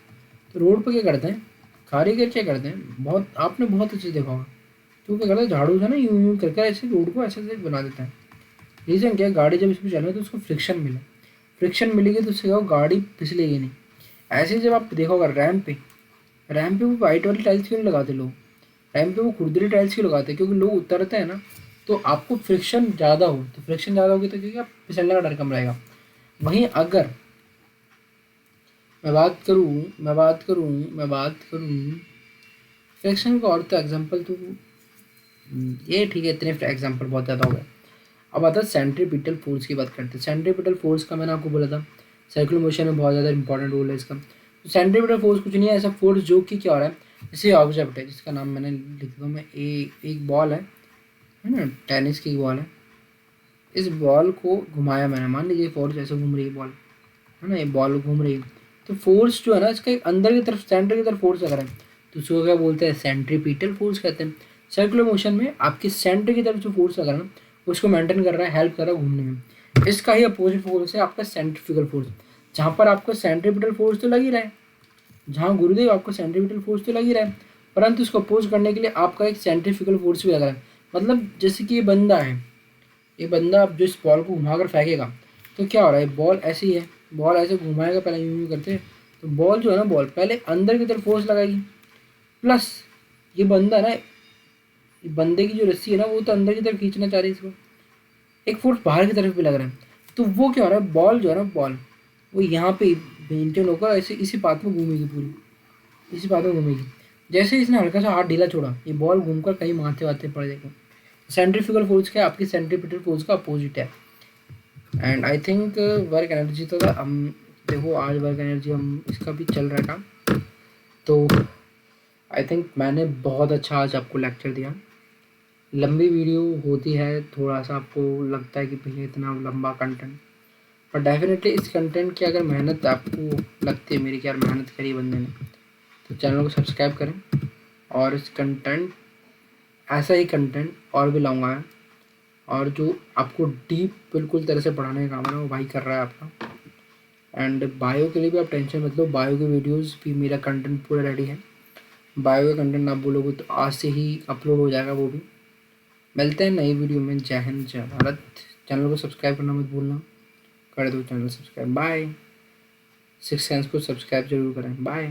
तो रोड पर क्या करते हैं कारीगर, क्या करते हैं, बहुत आपने बहुत अच्छे देखा होगा, तो क्या करता है झाड़ू से ना यूं यूं करके ऐसे रोड को ऐसे बना देता है। रीज़न क्या है, गाड़ी जब इसमें चले तो उसको फ्रिक्शन मिले, फ्रिक्शन मिलेगी तो उससे क्या होगा, गाड़ी फिसलेगी नहीं। ऐसे ही जब आप देखोगा रैम पे वो वाइट वाली टाइल्स क्यों नहीं लगाते लोग, रैम पे वो खुरदरी टाइल्स क्यों लगाते हैं, क्योंकि लोग उतरते हैं ना, तो आपको फ्रिक्शन ज़्यादा हो, तो फ्रिक्शन ज़्यादा होगी तो क्योंकि आप फिसलने का डर कम रहेगा। वहीं अगर मैं बात करूँ फ्रिक्शन का और तो एग्जाम्पल तो ये ठीक है, इतने एग्जाम्पल बहुत ज़्यादा हो गए। अब आता है सेंट्रीपिटल फोर्स की बात करते हैं। सेंट्रीपिटल फोर्स का मैंने आपको बोला था सर्कुलर मोशन में बहुत ज़्यादा इंपॉर्टेंट रोल है इसका। तो सेंट्रीपिटल फोर्स कुछ नहीं है, ऐसा फोर्स जो कि क्या हो रहा है, जैसे ऑब्जेक्ट है जिसका नाम मैंने लिख दूँ मैं, एक बॉल है ना, टेनिस की बॉल है, इस बॉल को घुमाया मैंने, मान लीजिए फोर्स ऐसे घूम रही है बॉल है ना, ये बॉल घूम रही है, तो फोर्स जो है ना इसका एक अंदर की तरफ सेंटर की तरफ फोर्स लग रहा है, तो उसको क्या बोलते हैं, सेंट्रीपिटल फोर्स कहते हैं। सर्कुलर मोशन में आपके सेंटर की तरफ जो फोर्स लग रहा है ना, उसको मेंटेन कर रहा है, हेल्प कर रहा है घूमने में। इसका ही अपोजिट फोर्स है आपका सेंट्रीफ्यूगल फोर्स, जहाँ पर आपको सेंट्रीपिटल फोर्स तो लग ही रहा है, जहाँ गुरुदेव आपको सेंट्रीपिटल फोर्स तो लग ही रहा है, परंतु उसको अपोज करने के लिए आपका एक सेंट्रीफ्यूगल फोर्स भी लग रहा है। मतलब जैसे कि ये बंदा है, ये बंदा अब जो इस बॉल को घुमा कर फेंकेगा, तो क्या हो रहा है, बॉल ऐसी है, बॉल ऐसे घुमाएगा पहले यूं यूं करते, तो बॉल जो है ना, बॉल पहले अंदर की तरफ फोर्स लगाएगी, प्लस ये बंदा ना, ये बंदे की जो रस्सी है ना, वो तो अंदर की तरफ खींचना चाह रही है इसको, एक फोर्स बाहर की तरफ भी लग रहा है, तो वो क्या हो रहा है, बॉल जो है ना, बॉल वो यहाँ पे मेंटेन होकर ऐसे इसी पाथ में घूमेगी पूरी, इसी पाथ में घूमेगी। जैसे इसने हल्का सा हाथ ढीला छोड़ा, ये बॉल घूमकर कहीं माथे वाथे पड़ जाएगा। सेंट्रीफ्यूगल फोर्स क्या, आपकी सेंट्रीपिटल फोर्स का अपोजिट है। And I think work energy तो था, हम देखो आज वर्क एनर्जी हम इसका भी चल रहा है काम, तो आई थिंक मैंने बहुत अच्छा आज आपको लेक्चर दिया। लंबी वीडियो होती है, थोड़ा सा आपको लगता है कि भैया इतना लंबा कंटेंट, पर डेफिनेटली इस कंटेंट की अगर मेहनत आपको लगती है मेरी कि यार मेहनत करी बंदे ने, तो चैनल को सब्सक्राइब करें, और इस कंटेंट ऐसा ही कंटेंट और भी लाऊंगा मैं, और जो आपको डीप बिल्कुल तरह से पढ़ाने का काम है ना, वो भाई कर रहा है आपका। एंड बायो के लिए भी आप टेंशन मत लो, बायो के वीडियोस भी मेरा कंटेंट पूरा रेडी है, बायो का कंटेंट आप बोलोगे तो आज से ही अपलोड हो जाएगा वो भी। मिलते हैं नई वीडियो में, जय हिंद जय भारत। चैनल को सब्सक्राइब करना मत भूलना, कर दो channel subscribe, bye. Six sense को सब्सक्राइब जरूर करें, बाय।